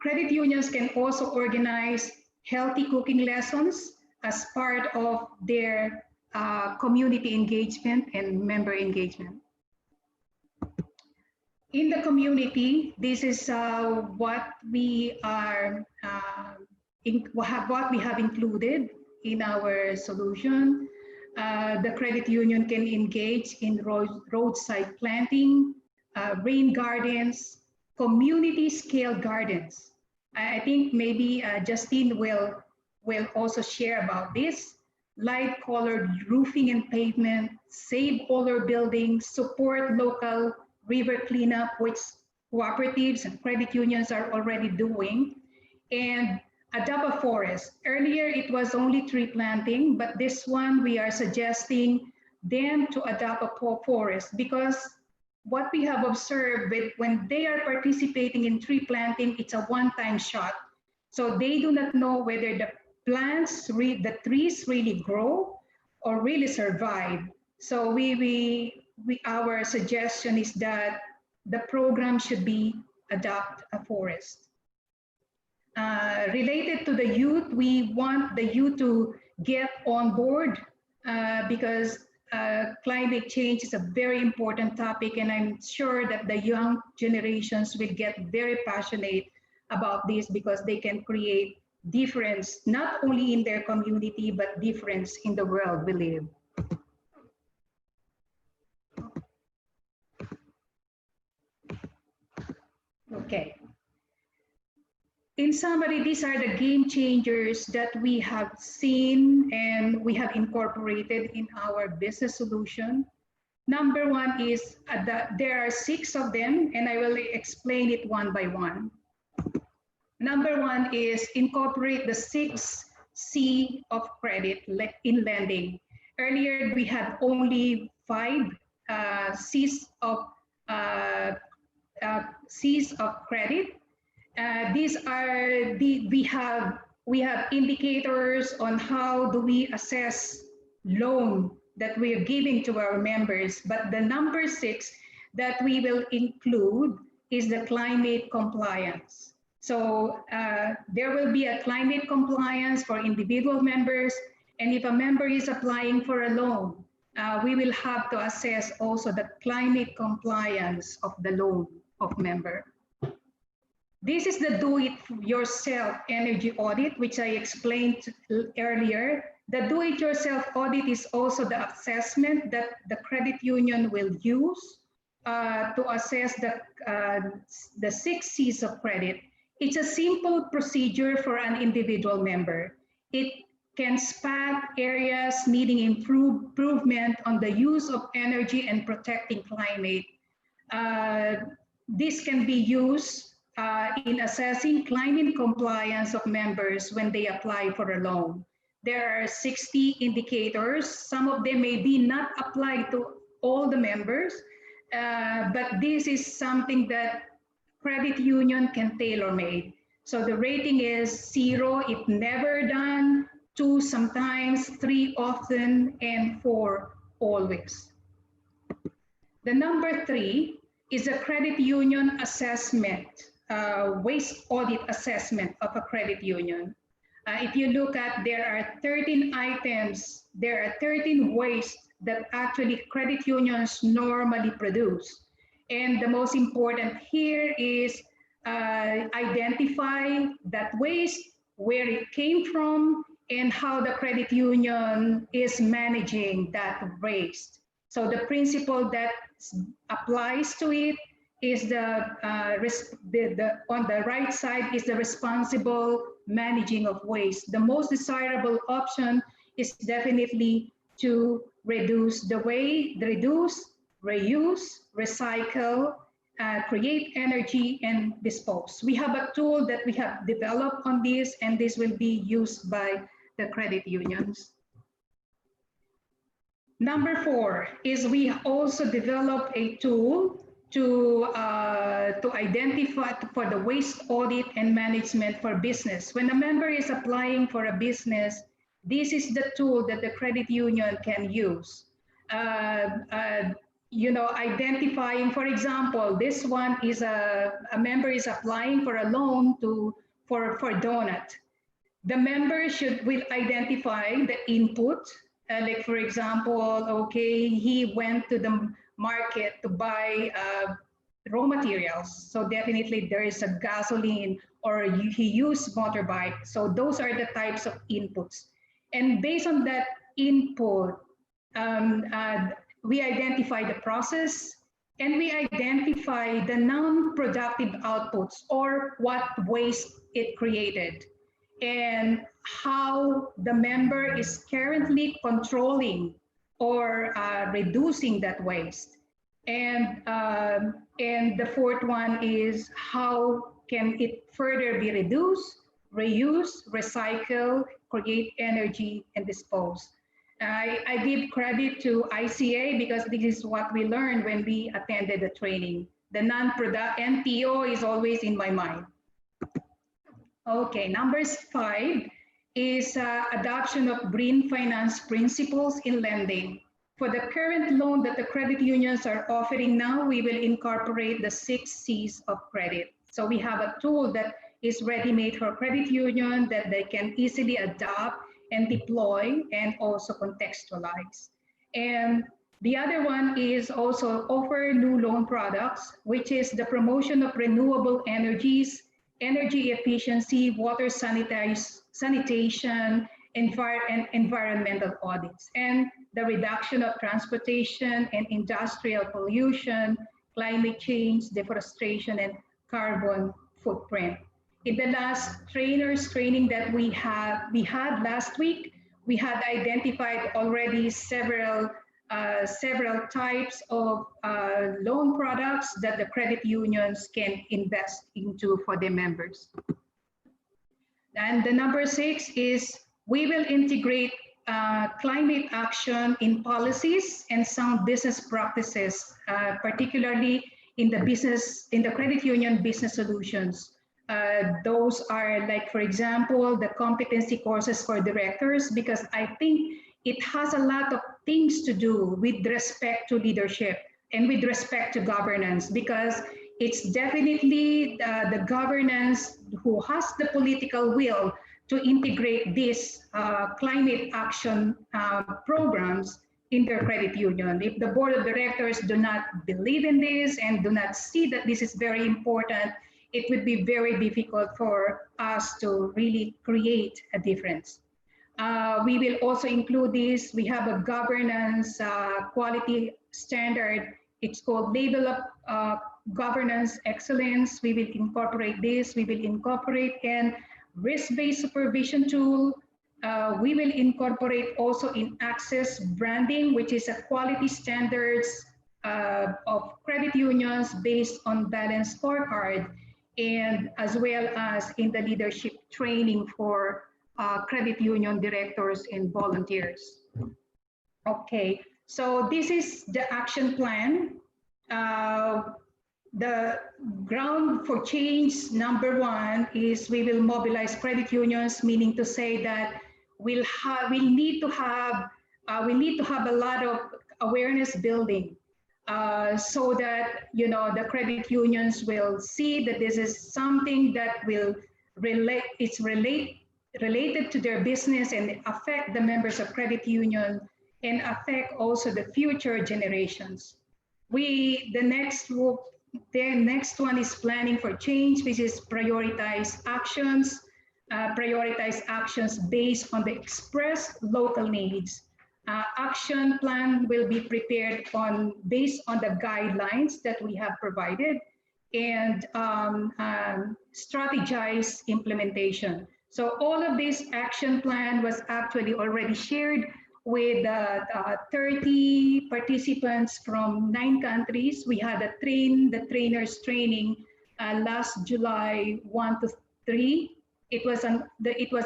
credit unions can also organize healthy cooking lessons as part of their community engagement and member engagement. In the community, this is what we are what we have included in our solution. The credit union can engage in roadside planting, rain gardens, community scale gardens. I think maybe Justine will also share about this. Light colored roofing and pavement, save older buildings, support local river cleanup, which cooperatives and credit unions are already doing, and adopt a forest. Earlier, it was only tree planting, but this one we are suggesting them to adopt a forest, because what we have observed with when they are participating in tree planting, it's a one-time shot. So they do not know whether the plants, the trees really grow or really survive. So our suggestion is that the program should be adopt a forest. Related to the youth, we want the youth to get on board because climate change is a very important topic, and I'm sure that the young generations will get very passionate about this because they can create difference, not only in their community, but difference in the world we live. Okay. In summary, these are the game changers that we have seen and we have incorporated in our business solution. Number one is there are 6 of them, and I will explain it one by one. Number one is incorporate the 6 C of credit in lending. Earlier, we had only 5 C's of credit. These are we have indicators on how do we assess loan that we are giving to our members. But the number 6 that we will include is the climate compliance. So there will be a climate compliance for individual members, and if a member is applying for a loan, we will have to assess also the climate compliance of the loan of member. This is the do-it-yourself energy audit, which I explained earlier. The do-it-yourself audit is also the assessment that the credit union will use to assess the 6 C's of credit. It's a simple procedure for an individual member. It can span areas needing improvement on the use of energy and protecting climate. This can be used in assessing climate compliance of members when they apply for a loan. There are 60 indicators. Some of them may be not applied to all the members, but this is something that credit union can tailor-made. So the rating is 0 if never done, 2 sometimes, 3 often, and 4 always. The number 3 is a credit union assessment, waste audit assessment of a credit union. If you look at, there are 13 items, there are 13 waste that actually credit unions normally produce. And the most important here is identify that waste, where it came from, and how the credit union is managing that waste. So the principle that applies to it is on the right side is the responsible managing of waste. The most desirable option is definitely to reduce the waste, reduce, reuse, recycle, create energy, and dispose. We have a tool that we have developed on this, and this will be used by the credit unions. Number 4 is we also develop a tool to identify for the waste audit and management for business. When a member is applying for a business, this is the tool that the credit union can use. identifying, for example, this one is a member is applying for a loan for donut. The member will identify the input, like for example, okay, he went to the market to buy raw materials. So definitely there is a gasoline, or he used motorbike. So those are the types of inputs. And based on that input, um, uh, we identify the process, and we identify the non-productive outputs, or what waste it created, and how the member is currently controlling or reducing that waste. And the fourth one is how can it further be reduced, reuse, recycle, create energy, and dispose. I give credit to ICA because this is what we learned when we attended the training. The non-product NPO is always in my mind. Okay, numbers 5 is adoption of green finance principles in lending. For the current loan that the credit unions are offering now, we will incorporate the 6 C's of credit. So we have a tool that is ready-made for credit union that they can easily adopt and deploy and also contextualize. And the other one is also offer new loan products, which is the promotion of renewable energies, energy efficiency, water sanitation, and environmental audits, and the reduction of transportation and industrial pollution, climate change, deforestation, and carbon footprint. In the last trainers training that we had last week, we had identified already several types of loan products that the credit unions can invest into for their members. And the number 6 is we will integrate climate action in policies and sound business practices, particularly in the credit union business solutions. Those are like, for example, the competency courses for directors, because I think it has a lot of things to do with respect to leadership and with respect to governance, because it's definitely the governance who has the political will to integrate these climate action programs in their credit union. If the board of directors do not believe in this and do not see that this is very important, it would be very difficult for us to really create a difference. We will also include this. We have a governance quality standard. It's called Label of Governance Excellence. We will incorporate this. We will incorporate and risk-based supervision tool. We will incorporate also in access branding, which is a quality standards of credit unions based on balanced scorecard, and as well as in the leadership training for credit union directors and volunteers. Okay, so this is the action plan. The ground for change number 1 is we will mobilize credit unions, meaning to say that we need to have a lot of awareness building so that the credit unions will see that this is something that will related to their business and affect the members of credit union and affect also the future generations. The next one is planning for change, which is prioritize actions based on the expressed local needs. Action plan will be prepared based on the guidelines that we have provided, and strategize implementation. So all of this action plan was actually already shared with 30 participants from 9 countries. We had the trainers training last July 1 to 3. It was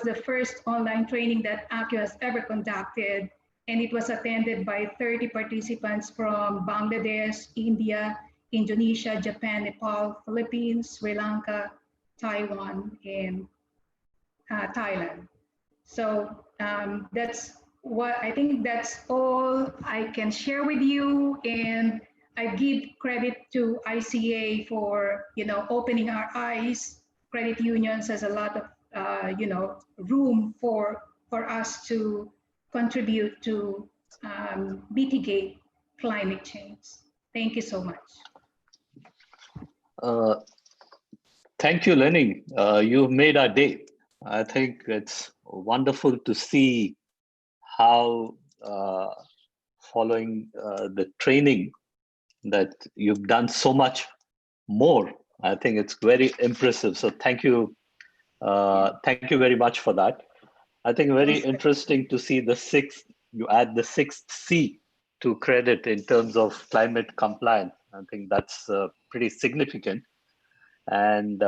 the first online training that ACU has ever conducted, and it was attended by 30 participants from Bangladesh, India, Indonesia, Japan, Nepal, Philippines, Sri Lanka, Taiwan, and Thailand. So that's all I can share with you. And I give credit to ICA for, opening our eyes. Credit unions has a lot of, room for us to contribute to mitigate climate change. Thank you so much. Uh, Thank you, Lenny. You've made our day. I think it's wonderful to see how, following the training, that you've done so much more. I think it's very impressive. So thank you. Thank you very much for that. I think very interesting to see you add the sixth C to credit in terms of climate compliance. I think that's pretty significant. And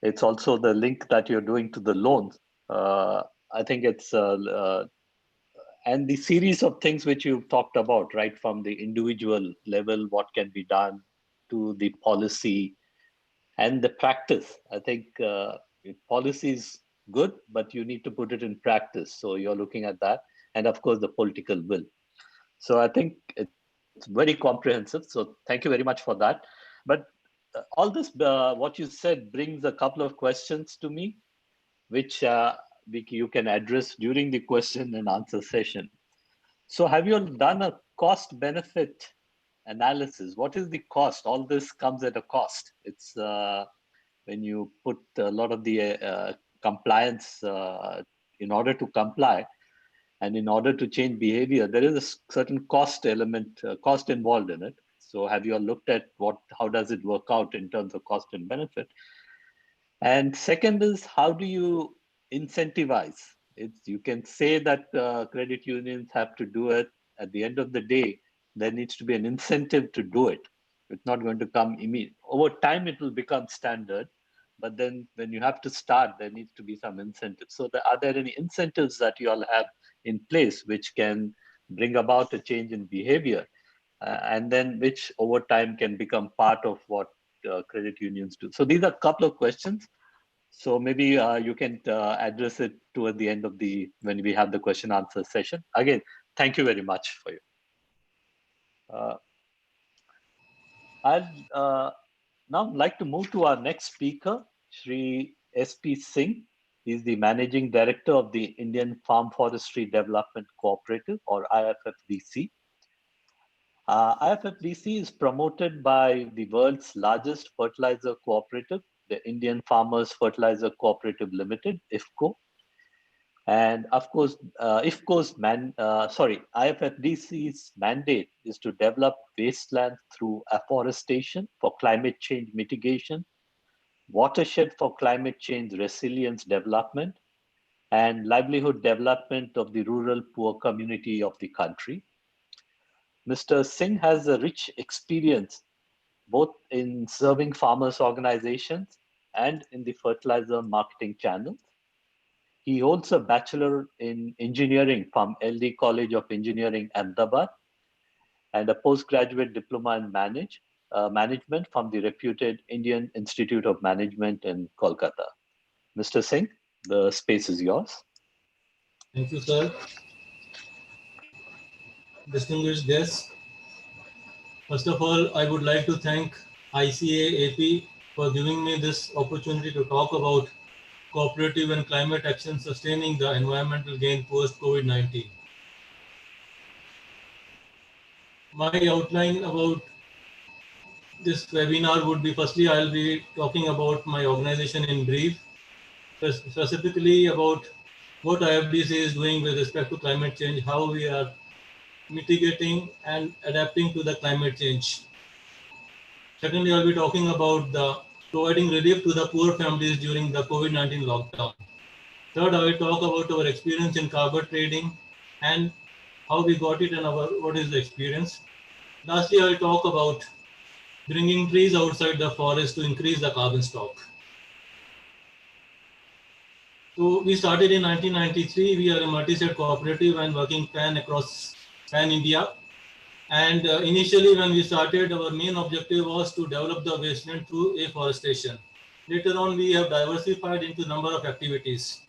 it's also the link that you're doing to the loans. I think it's and the series of things which you've talked about, right, from the individual level, what can be done, to the policy and the practice. I think policy is good, but you need to put it in practice. So you're looking at that, and of course the political will. So I think it's very comprehensive. So thank you very much for that. But all this, what you said, brings a couple of questions to me, which you can address during the question and answer session. So have you done a cost benefit analysis? What is the cost? All this comes at a cost. It's when you put a lot of the compliance, in order to comply and in order to change behavior, there is a certain cost element, cost involved in it. So have you looked at how does it work out in terms of cost and benefit? And second is, how do you incentivize? You can say that credit unions have to do it. At the end of the day, there needs to be an incentive to do it. It's not going to come immediately. Over time, it will become standard. But then when you have to start, there needs to be some incentives. So are there any incentives that you all have in place which can bring about a change in behavior, and then which over time can become part of what credit unions do? So these are a couple of questions. So maybe you can address it toward the end of when we have the question answer session. Again, thank you very much for you. I'd now like to move to our next speaker, Shri S.P. Singh. He's the Managing Director of the Indian Farm Forestry Development Cooperative, or IFFDC. IFFDC is promoted by the world's largest fertilizer cooperative, the Indian Farmers Fertilizer Cooperative Limited, IFFCO. And of course, IFFDC's mandate is to develop wasteland through afforestation for climate change mitigation, watershed for climate change resilience development, and livelihood development of the rural poor community of the country. Mr. Singh has a rich experience both in serving farmers' organizations and in the fertilizer marketing channels. He holds a Bachelor in Engineering from LD College of Engineering, Ahmedabad, and a postgraduate diploma in management from the reputed Indian Institute of Management in Kolkata. Mr. Singh, the space is yours. Thank you, sir. Distinguished guests, first of all, I would like to thank ICA AP for giving me this opportunity to talk about cooperative and climate action sustaining the environmental gain post-COVID-19. My outline about this webinar would be, firstly, I'll be talking about my organization in brief, specifically about what IFDC is doing with respect to climate change, how we are mitigating and adapting to the climate change. Secondly, I'll be talking about providing relief to the poor families during the COVID-19 lockdown. Third, I will talk about our experience in carbon trading and how we got it and what is the experience. Lastly, I will talk about bringing trees outside the forest to increase the carbon stock. So we started in 1993. We are a multi-state cooperative and working across India. And initially when we started, our main objective was to develop the wasteland through afforestation. Later on, we have diversified into number of activities.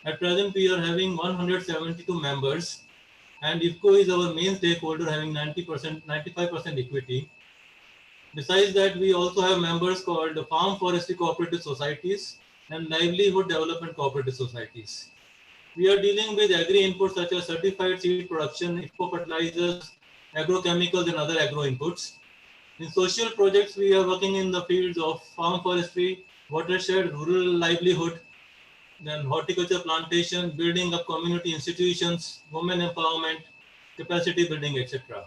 At present, we are having 172 members and IFCO is our main stakeholder, having 95% equity. Besides that, we also have members called Farm Forestry Cooperative Societies and Livelihood Development Cooperative Societies. We are dealing with agri inputs such as certified seed production, IFCO fertilizers, agrochemicals, and other agro inputs. In social projects, we are working in the fields of farm forestry, watershed, rural livelihood, then horticulture plantation, building of community institutions, women empowerment, capacity building, etc.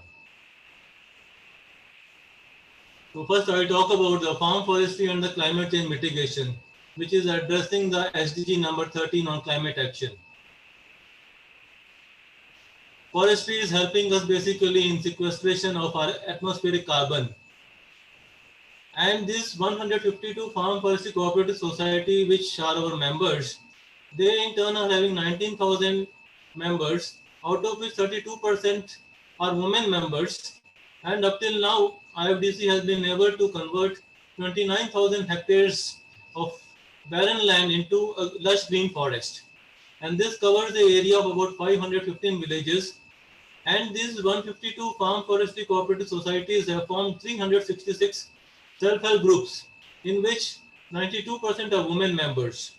So first I will talk about the farm forestry and the climate change mitigation, which is addressing the SDG number 13 on climate action. Forestry is helping us basically in sequestration of our atmospheric carbon. And this 152 farm forestry cooperative society, which are our members, they in turn are having 19,000 members, out of which 32% are women members. And up till now, IFDC has been able to convert 29,000 hectares of barren land into a lush green forest. And this covers the area of about 515 villages. And these 152 farm forestry cooperative societies have formed 366 self-help groups, in which 92% are women members.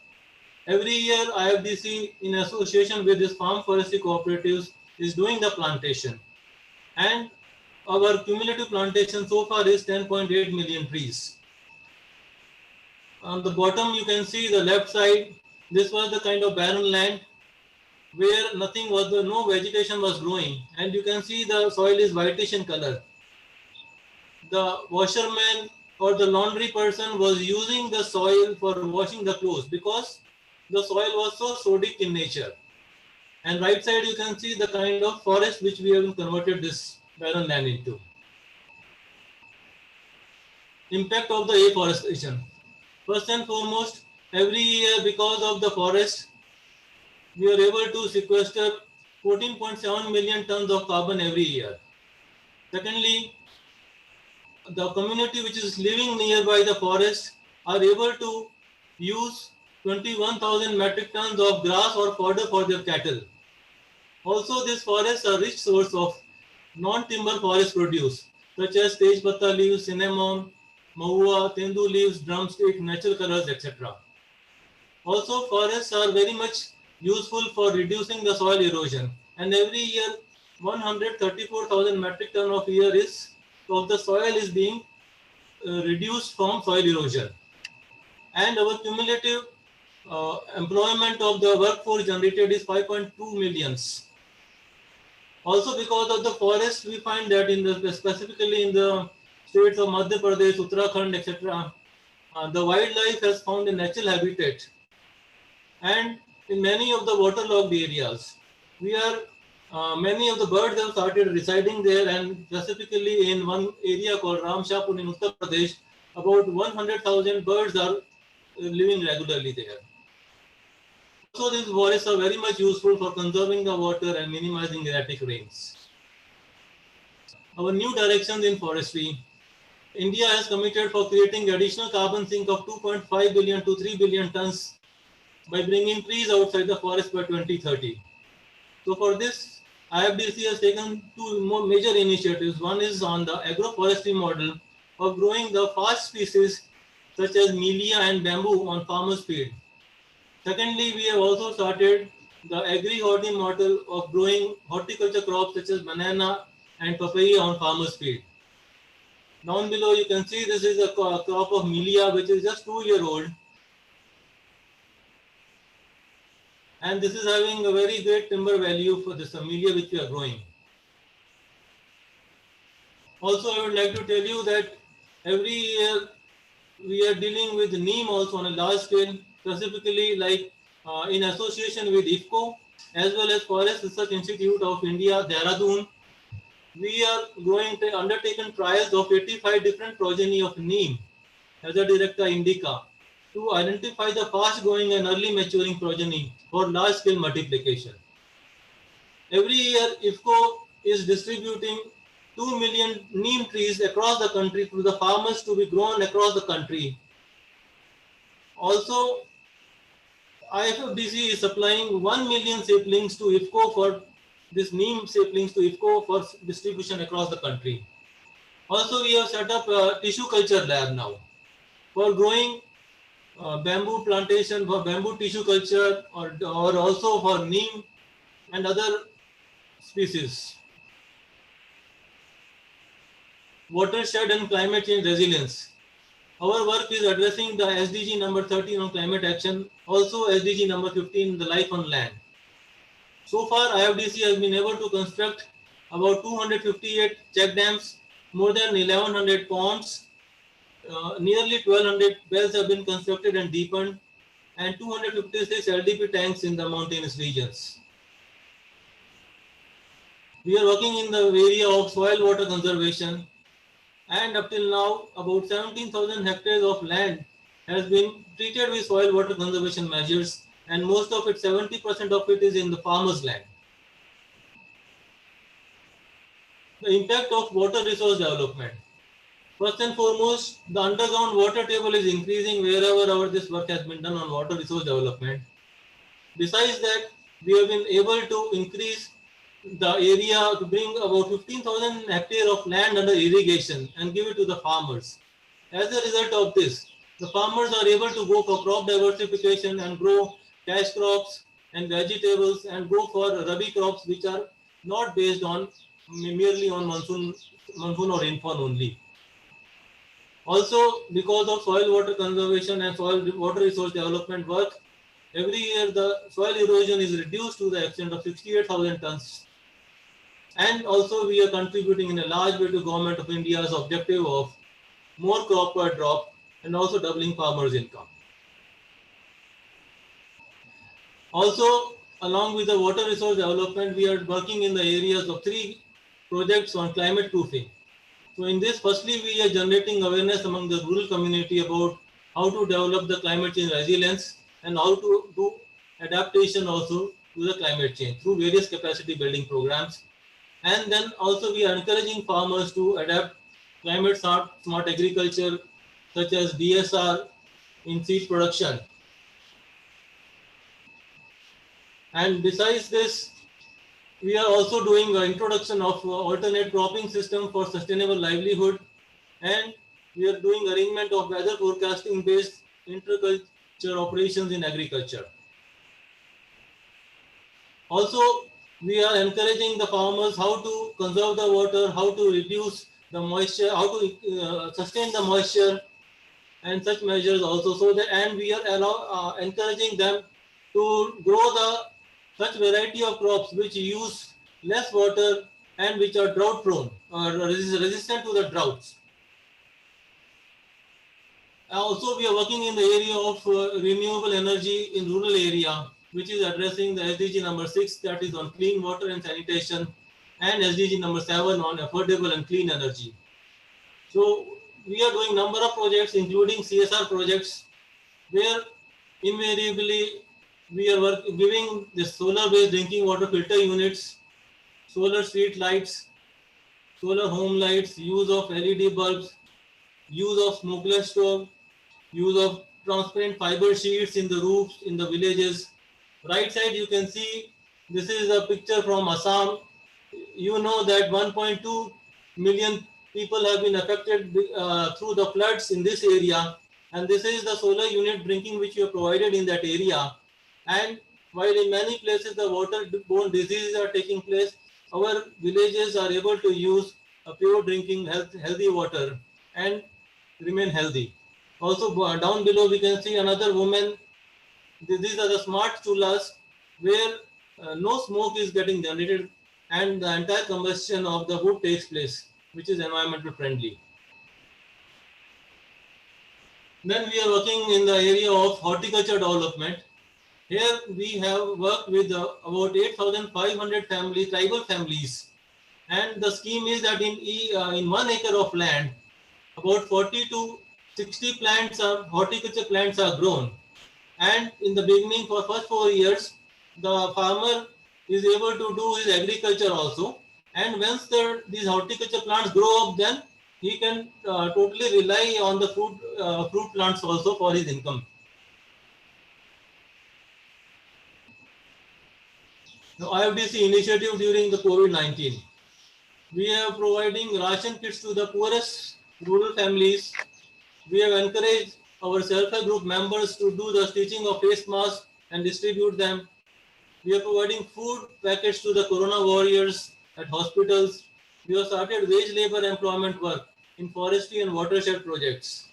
Every year, IFDC, in association with these farm forestry cooperatives, is doing the plantation. And our cumulative plantation so far is 10.8 million trees. On the bottom, you can see the left side. This was the kind of barren land where nothing was, no vegetation was growing. And you can see the soil is whitish in color. The washerman or the laundry person was using the soil for washing the clothes because the soil was so sodic in nature. And right side you can see the kind of forest which we have converted this barren land into. Impact of the afforestation. First and foremost, every year because of the forest, we are able to sequester 14.7 million tons of carbon every year. Secondly, the community which is living nearby the forest are able to use 21,000 metric tons of grass or fodder for their cattle. Also, these forests are rich source of non-timber forest produce, such as tejpata leaves, cinnamon, mahua, tendu leaves, drumstick, natural colors, etc. Also, forests are very much useful for reducing the soil erosion, and every year 134,000 metric ton of the soil is being reduced from soil erosion. And our cumulative employment of the workforce generated is 5.2 millions. Also, because of the forest, we find that specifically in the states of Madhya Pradesh, Uttarakhand, etc., the wildlife has found a natural habitat. And in many of the waterlogged areas, many of the birds have started residing there, and specifically in one area called Ramshapur in Uttar Pradesh, about 100,000 birds are living regularly there. Also, these forests are very much useful for conserving the water and minimizing erratic rains. Our new directions in forestry. India has committed for creating additional carbon sink of 2.5 billion to 3 billion tons by bringing trees outside the forest by 2030. So for this, IFDC has taken two more major initiatives. One is on the agroforestry model of growing the fast species such as melia and bamboo on farmers' field. Secondly, we have also started the agri-horti model of growing horticulture crops such as banana and papaya on farmers' field. Down below, you can see this is a crop of melia which is just 2-year-old. And this is having a very great timber value for this melia which we are growing. Also, I would like to tell you that every year we are dealing with neem also on a large scale, specifically like in association with IFCO as well as Forest Research Institute of India, Dehradun. We are undertaken trials of 85 different progeny of neem as a directa indica to identify the fast growing and early maturing progeny for large scale multiplication. Every year, IFCO is distributing 2 million neem trees across the country to the farmers to be grown across the country. Also, IFFDC is supplying 1 million saplings to IFCO for this neem saplings to IFCO for distribution across the country. Also, we have set up a tissue culture lab now for growing bamboo plantation, for bamboo tissue culture, or also for neem and other species. Watershed and climate change resilience. Our work is addressing the SDG number 13 on climate action, also SDG number 15, the life on land. So far, IFDC has been able to construct about 258 check dams, more than 1100 ponds, nearly 1200 wells have been constructed and deepened, and 256 LDP tanks in the mountainous regions. We are working in the area of soil water conservation, and up till now, about 17,000 hectares of land has been treated with soil water conservation measures, and most of it, 70% of it, is in the farmers' land. The impact of water resource development. First and foremost, the underground water table is increasing wherever this work has been done on water resource development. Besides that, we have been able to increase the area to bring about 15,000 hectares of land under irrigation and give it to the farmers. As a result of this, the farmers are able to go for crop diversification and grow cash crops and vegetables and go for rabi crops which are not based on merely on monsoon or rainfall only. Also, because of soil water conservation and soil water resource development work, every year the soil erosion is reduced to the extent of 68,000 tons. And also we are contributing in a large way to Government of India's objective of more crop per drop and also doubling farmers' income. Also, along with the water resource development, we are working in the areas of 3 projects on climate proofing. So in this, firstly, we are generating awareness among the rural community about how to develop the climate change resilience and how to do adaptation also to the climate change through various capacity building programs. And then also we are encouraging farmers to adapt climate smart agriculture such as DSR in seed production. And besides this, we are also doing an introduction of alternate cropping system for sustainable livelihood, and we are doing arrangement of weather forecasting based interculture operations in agriculture. Also, we are encouraging the farmers how to conserve the water, how to reduce the moisture, how to sustain the moisture, and such measures also. So that, and we are encouraging them to grow such variety of crops which use less water and which are drought prone or resistant to the droughts. Also, we are working in the area of renewable energy in rural area, which is addressing the SDG number 6, that is on clean water and sanitation, and SDG number 7 on affordable and clean energy. So we are doing number of projects, including CSR projects, where invariably we are giving the solar-based drinking water filter units, solar street lights, solar home lights, use of LED bulbs, use of smokeless stove, use of transparent fiber sheets in the roofs in the villages. Right side you can see this is a picture from Assam. You know that 1.2 million people have been affected through the floods in this area, and this is the solar unit drinking which we have provided in that area. And while in many places the waterborne diseases are taking place, our villages are able to use a pure drinking healthy water and remain healthy. Also down below we can see another woman. These are the smart chullas where no smoke is getting generated and the entire combustion of the wood takes place, which is environmental friendly. Then we are working in the area of horticulture development. Here we have worked with about 8,500 tribal families, and the scheme is that in 1 acre of land, about 40 to 60 horticulture plants are grown. And in the beginning, for first 4 years, the farmer is able to do his agriculture also. And once these horticulture plants grow up, then he can totally rely on the fruit plants also for his income. the IFDC initiative during the COVID-19. We are providing ration kits to the poorest rural families. We have encouraged our self-help group members to do the stitching of face masks and distribute them. We are providing food packets to the corona warriors at hospitals. We have started wage labor employment work in forestry and watershed projects.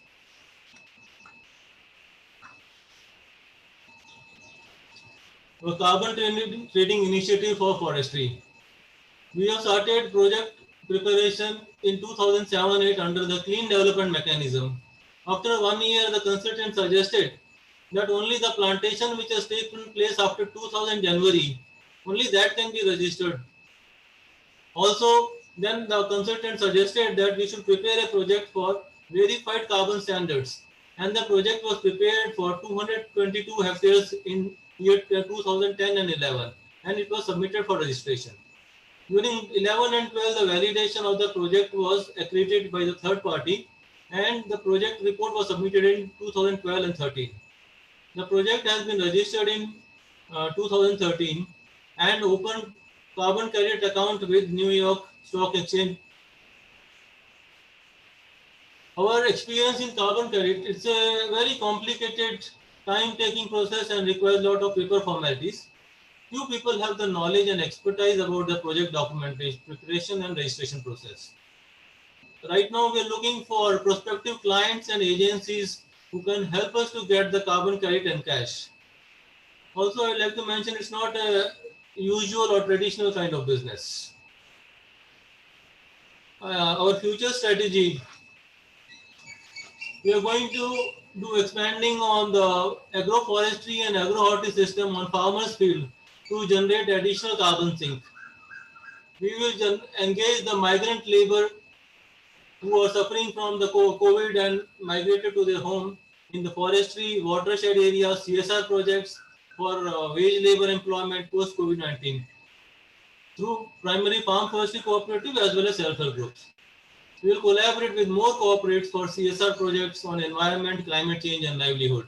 A carbon trading initiative for forestry. We have started project preparation in 2007-8 under the Clean Development Mechanism. After 1 year, the consultant suggested that only the plantation which has taken place after 2000 January, only that can be registered. Also, then the consultant suggested that we should prepare a project for verified carbon standards, and the project was prepared for 222 hectares in year 2010 and 11, and it was submitted for registration. During 11 and 12, the validation of the project was accredited by the third party, and the project report was submitted in 2012 and 13. The project has been registered in 2013 and opened carbon credit account with New York Stock Exchange. Our experience in carbon credit, it's a very complicated, time-taking process and requires a lot of paper formalities. Few people have the knowledge and expertise about the project documentation, preparation and registration process. Right now, we are looking for prospective clients and agencies who can help us to get the carbon credit and cash. Also, I'd like to mention it's not a usual or traditional kind of business. Our future strategy, we are going to do expanding on the agroforestry and agrohorti system on farmers' field to generate additional carbon sink. We will engage the migrant labor who are suffering from the COVID and migrated to their home in the forestry, watershed areas, CSR projects for wage labor employment post COVID-19 through primary farm forestry cooperative as well as self-help groups. We will collaborate with more cooperatives for CSR projects on environment, climate change and livelihood.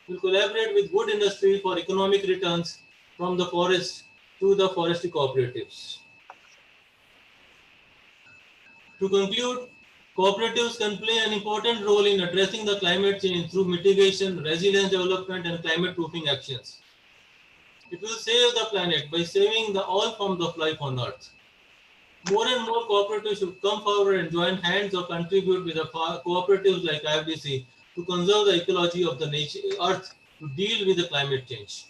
We will collaborate with wood industry for economic returns from the forest to the forestry cooperatives. To conclude, cooperatives can play an important role in addressing the climate change through mitigation, resilience development, and climate proofing actions. It will save the planet by saving all forms of life on Earth. More and more cooperatives should come forward and join hands or contribute with the cooperatives like IFDC to conserve the ecology of the Earth to deal with the climate change.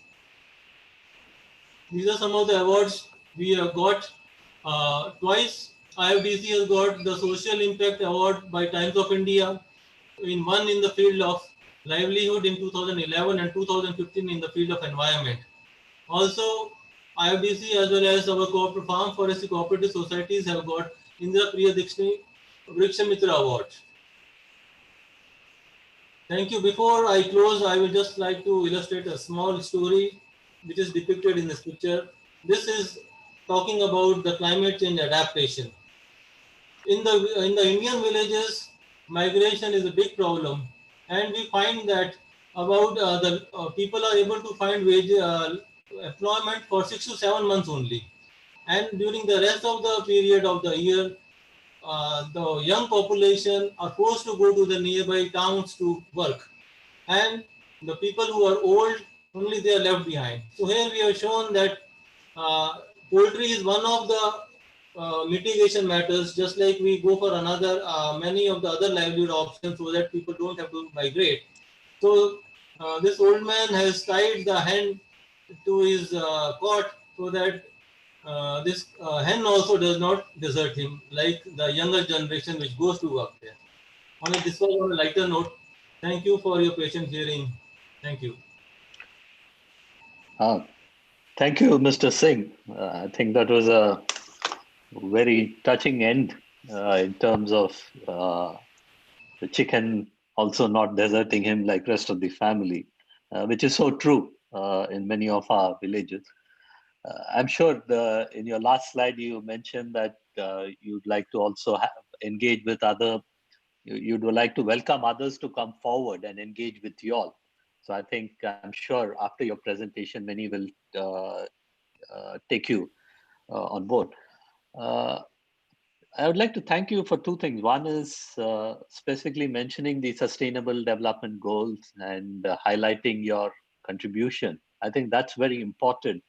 These are some of the awards we have got twice. IFDC has got the Social Impact Award by Times of India, one in the field of livelihood in 2011 and 2015 in the field of environment. Also, IFDC as well as our farm forestry cooperative societies have got Indra Priya Vrikshamitra Award. Thank you. Before I close, I would just like to illustrate a small story which is depicted in this picture. This is talking about the climate change adaptation. In the Indian villages, migration is a big problem, and we find that about people are able to find employment for 6 to 7 months only, and during the rest of the period of the year, the young population are forced to go to the nearby towns to work, and the people who are old only they are left behind. So here we have shown that poultry is one of the mitigation matters, just like we go for another many of the other livelihood options so that people don't have to migrate. So this old man has tied the hen to his cot so that this hen also does not desert him like the younger generation which goes to work there. This was on a lighter note. Thank you for your patient hearing. Thank you. Thank you, Mr. Singh. I think that was a very touching end in terms of the chicken also not deserting him like rest of the family, which is so true in many of our villages. I'm sure in your last slide you mentioned that you'd like to also engage with you'd like to welcome others to come forward and engage with you all. So I think I'm sure after your presentation, many will take you on board. I would like to thank you for two things. One is specifically mentioning the Sustainable Development Goals and highlighting your contribution. I think that's very important.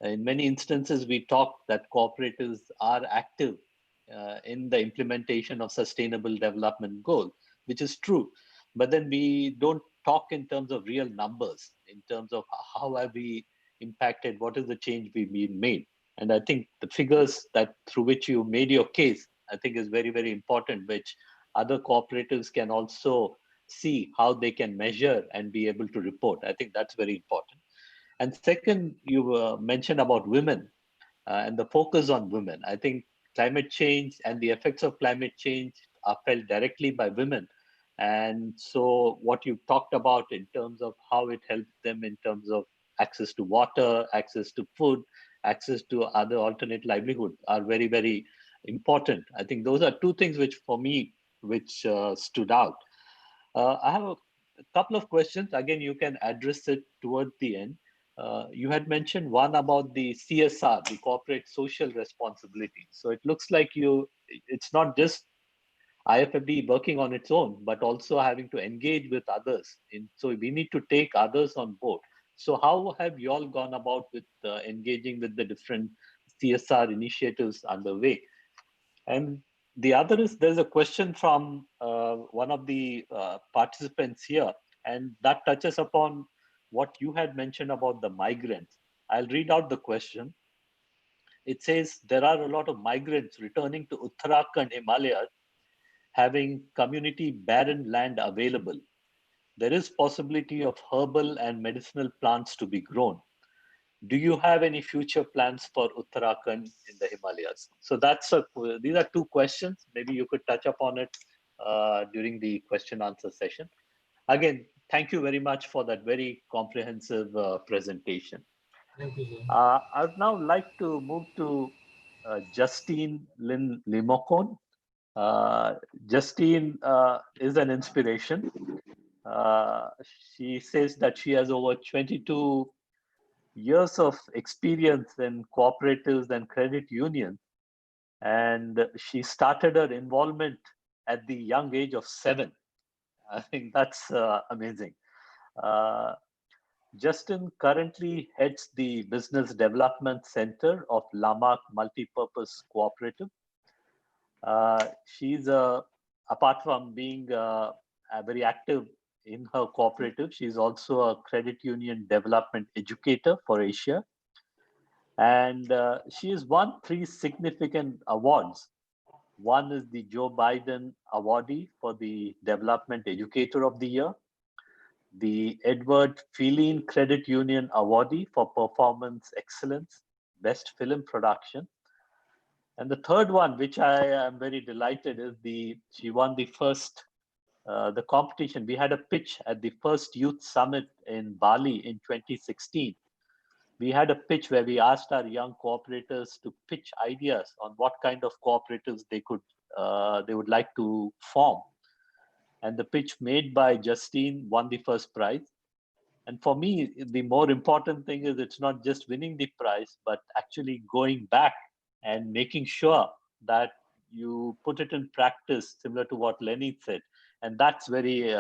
In many instances, we talk that cooperatives are active in the implementation of Sustainable Development Goals, which is true. But then we don't talk in terms of real numbers, in terms of how have we impacted, what is the change we've been made. And I think the figures that through which you made your case, I think is very, very important, which other cooperatives can also see how they can measure and be able to report. I think that's very important. And second, you mentioned about women and the focus on women. I think climate change and the effects of climate change are felt directly by women. And so what you talked about in terms of how it helps them in terms of access to water, access to food, access to other alternate livelihood are very, very important. I think those are two things which for me, which stood out. I have a couple of questions. Again, you can address it toward the end. You had mentioned one about the CSR, the corporate social responsibility. So it looks like it's not just IFFD working on its own, but also having to engage with others. So we need to take others on board. So how have you all gone about with engaging with the different CSR initiatives underway? And the other is, there's a question from one of the participants here, and that touches upon what you had mentioned about the migrants. I'll read out the question. It says, there are a lot of migrants returning to Uttarakhand, Himalayas, having community barren land available. There is possibility of herbal and medicinal plants to be grown. Do you have any future plans for Uttarakhand in the Himalayas? So these are two questions. Maybe you could touch upon it during the question answer session. Again, thank you very much for that very comprehensive presentation. Thank you, sir. I would now like to move to Justine Lin Limokon. Justine is an inspiration. She says that she has over 22 years of experience in cooperatives and credit unions, and she started her involvement at the young age of 7. I think that's amazing. Justin currently heads the Business Development Center of Lamarck Multipurpose Cooperative. She's apart from being very active in her cooperative, she's also a credit union development educator for Asia. And she has won 3 significant awards. One is the Joe Biden Awardee for the Development Educator of the Year, the Edward Feeling Credit Union Awardee for Performance Excellence, Best Film Production. And the third one, which I am very delighted, is she won the first the competition. We had a pitch at the first Youth Summit in Bali in 2016. We had a pitch where we asked our young cooperators to pitch ideas on what kind of cooperatives they would like to form. And the pitch made by Justine won the first prize. And for me, the more important thing is it's not just winning the prize, but actually going back and making sure that you put it in practice, similar to what Lenny said. And that's very,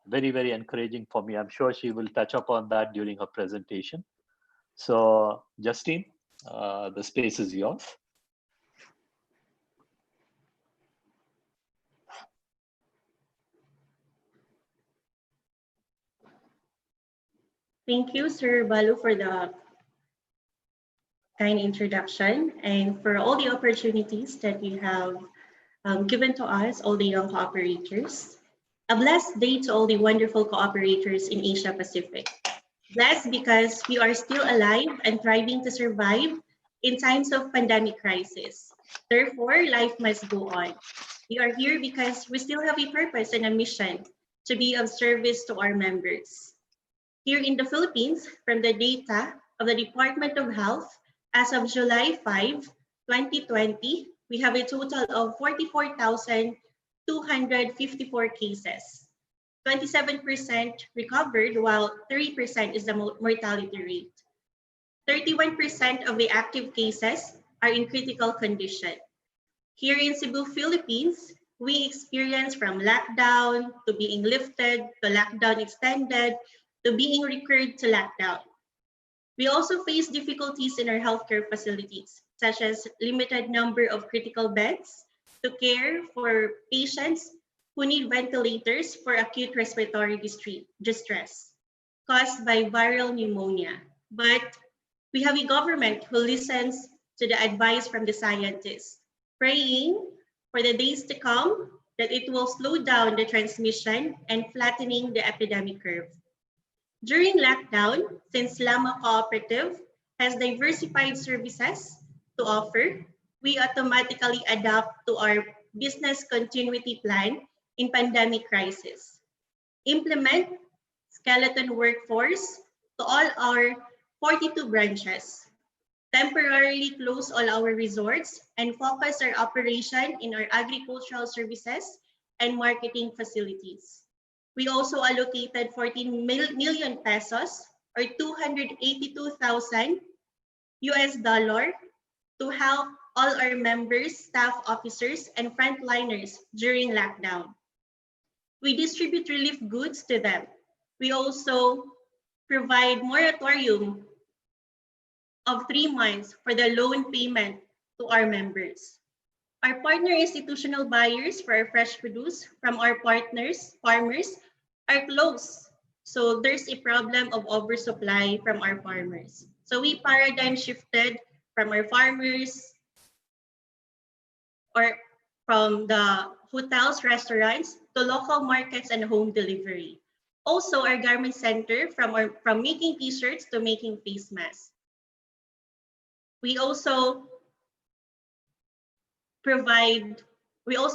very encouraging for me. I'm sure she will touch upon that during her presentation. So, Justine, the space is yours. Thank you, Sir Balu, for the kind introduction and for all the opportunities that you have given to us, all the young cooperators. A blessed day to all the wonderful cooperators in Asia Pacific. Blessed because we are still alive and thriving to survive in times of pandemic crisis. Therefore, life must go on. We are here because we still have a purpose and a mission to be of service to our members. Here in the Philippines, from the data of the Department of Health, as of July 5, 2020, we have a total of 44,254 cases. 27% recovered, while 3% is the mortality rate. 31% of the active cases are in critical condition. Here in Cebu, Philippines, we experience from lockdown to being lifted, to lockdown extended, to being recurred to lockdown. We also face difficulties in our healthcare facilities, such as limited number of critical beds to care for patients who need ventilators for acute respiratory distress caused by viral pneumonia. But we have a government who listens to the advice from the scientists, praying for the days to come that it will slow down the transmission and flattening the epidemic curve. During lockdown, since Lama Cooperative has diversified services to offer, we automatically adapt to our business continuity plan in pandemic crisis. Implement skeleton workforce to all our 42 branches. Temporarily close all our resorts and focus our operation in our agricultural services and marketing facilities. We also allocated 14 million pesos or 282,000 US dollar to help all our members, staff officers, and frontliners during lockdown. We distribute relief goods to them. We also provide moratorium of 3 months for the loan payment to our members. Our partner institutional buyers for our fresh produce from our partners, farmers, are close. So there's a problem of oversupply from our farmers. So we paradigm shifted from our farmers or from the hotels, restaurants, to local markets and home delivery. Also, our garment center from making t-shirts to making face masks. We also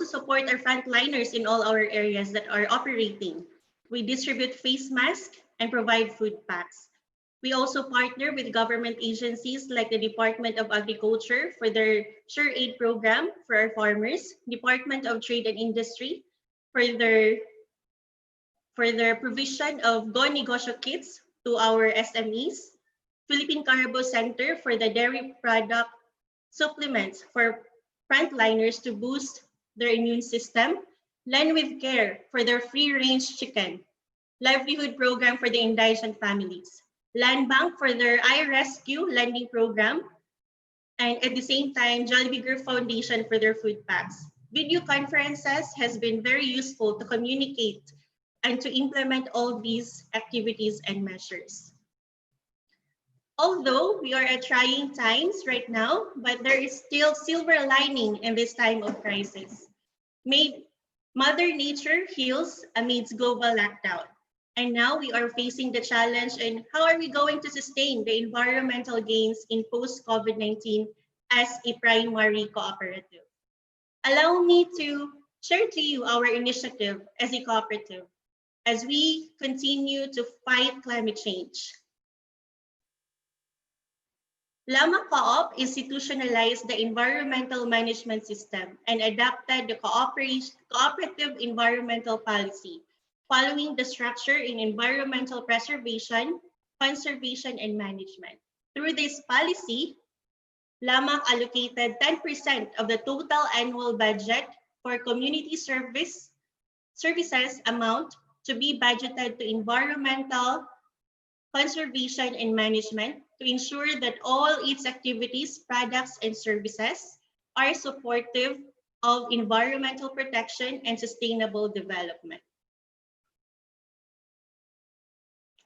support our frontliners in all our areas that are operating. We distribute face masks and provide food packs. We also partner with government agencies like the Department of Agriculture for their Sure Aid program for our farmers, Department of Trade and Industry for their provision of Go Negosyo kits to our SMEs, Philippine Caribou Center for the dairy product supplements for frontliners to boost their immune system, Land with Care for their free-range chicken, livelihood program for the indigent families, Land Bank for their iRescue lending program, and at the same time, Jollibee Group Foundation for their food packs. Video conferences has been very useful to communicate and to implement all these activities and measures. Although we are at trying times right now, but there is still silver lining in this time of crisis. Mother Nature heals amidst global lockdown. And now we are facing the challenge in how are we going to sustain the environmental gains in post-COVID-19 as a primary cooperative. Allow me to share to you our initiative as a cooperative as we continue to fight climate change. Lama Co-op institutionalized the environmental management system and adopted the cooperative environmental policy, following the structure in environmental preservation, conservation, and management. Through this policy, Lama allocated 10% of the total annual budget for community services amount to be budgeted to environmental conservation and management to ensure that all its activities, products, and services are supportive of environmental protection and sustainable development.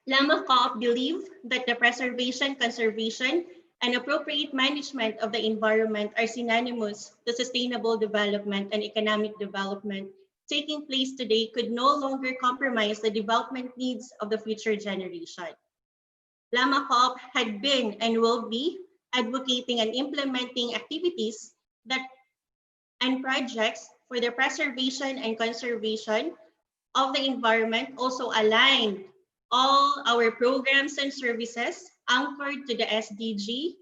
Lama Co-op believe that the preservation, conservation, and appropriate management of the environment are synonymous to sustainable development and economic development taking place today could no longer compromise the development needs of the future generation. Lama Co-op had been and will be advocating and implementing activities and projects for the preservation and conservation of the environment, also aligned all our programs and services anchored to the SDG,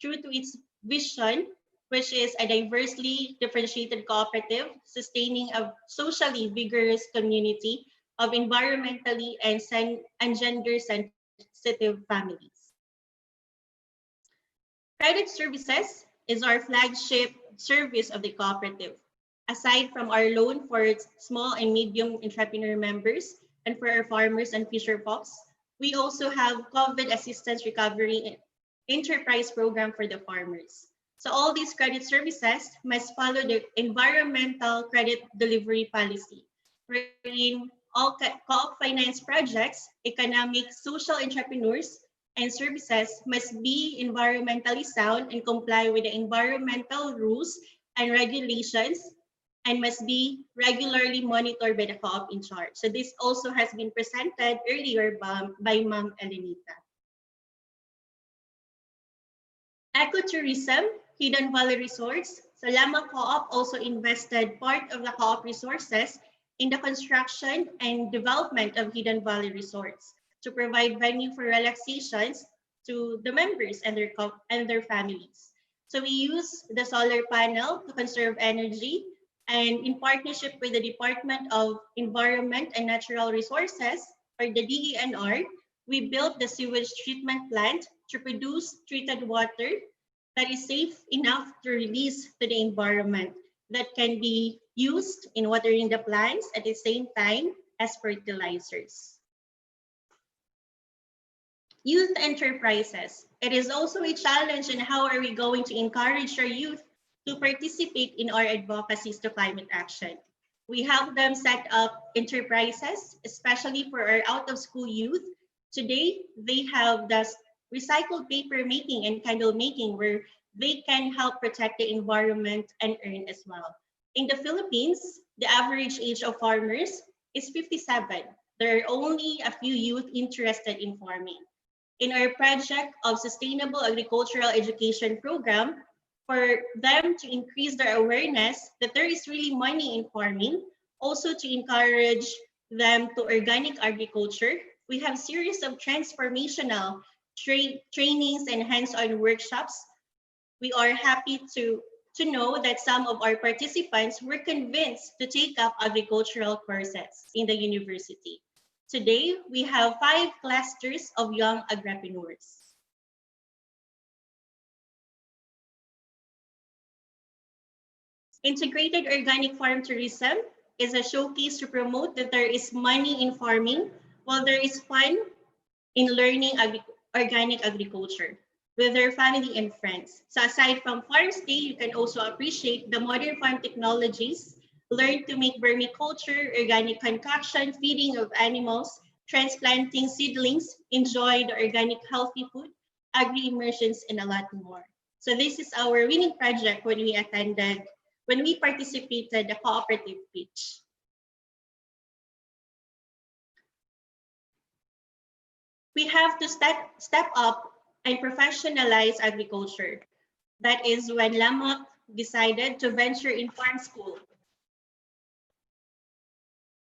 true to its vision, which is a diversely differentiated cooperative, sustaining a socially vigorous community of environmentally and gender-sensitive families. Credit services is our flagship service of the cooperative. Aside from our loan for small and medium entrepreneur members and for our farmers and fisher folks, we also have COVID assistance recovery enterprise program for the farmers. So all these credit services must follow the environmental credit delivery policy, wherein all co-op finance projects, economic, social entrepreneurs, and services must be environmentally sound and comply with the environmental rules and regulations and must be regularly monitored by the co-op in charge. So this also has been presented earlier by Ma'am Elenita. Ecotourism, Hidden Valley Resorts. So Lama Co-op also invested part of the co-op resources in the construction and development of Hidden Valley Resorts to provide venue for relaxations to the members and their families. So we use the solar panel to conserve energy, and in partnership with the Department of Environment and Natural Resources, or the DENR, we built the sewage treatment plant to produce treated water that is safe enough to release to the environment that can be used in watering the plants at the same time as fertilizers. Youth enterprises. It is also a challenge in how are we going to encourage our youth to participate in our advocacies to climate action. We help them set up enterprises, especially for our out-of-school youth. Today, they have the recycled paper making and candle making where they can help protect the environment and earn as well. In the Philippines, the average age of farmers is 57. There are only a few youth interested in farming. In our project of sustainable agricultural education program, for them to increase their awareness that there is really money in farming, also to encourage them to organic agriculture, we have series of transformational trainings and hands-on workshops. We are happy to know that some of our participants were convinced to take up agricultural courses in the university. Today, we have 5 clusters of young agripreneurs. Integrated organic farm tourism is a showcase to promote that there is money in farming while there is fun in learning organic agriculture with their family and friends. So aside from farm stay, you can also appreciate the modern farm technologies, learn to make vermiculture, organic concoction, feeding of animals, transplanting seedlings, enjoy the organic healthy food, agri-immersions, and a lot more. So this is our winning project when we participated the cooperative pitch. We have to step up and professionalize agriculture. That is when Lamak decided to venture in farm school.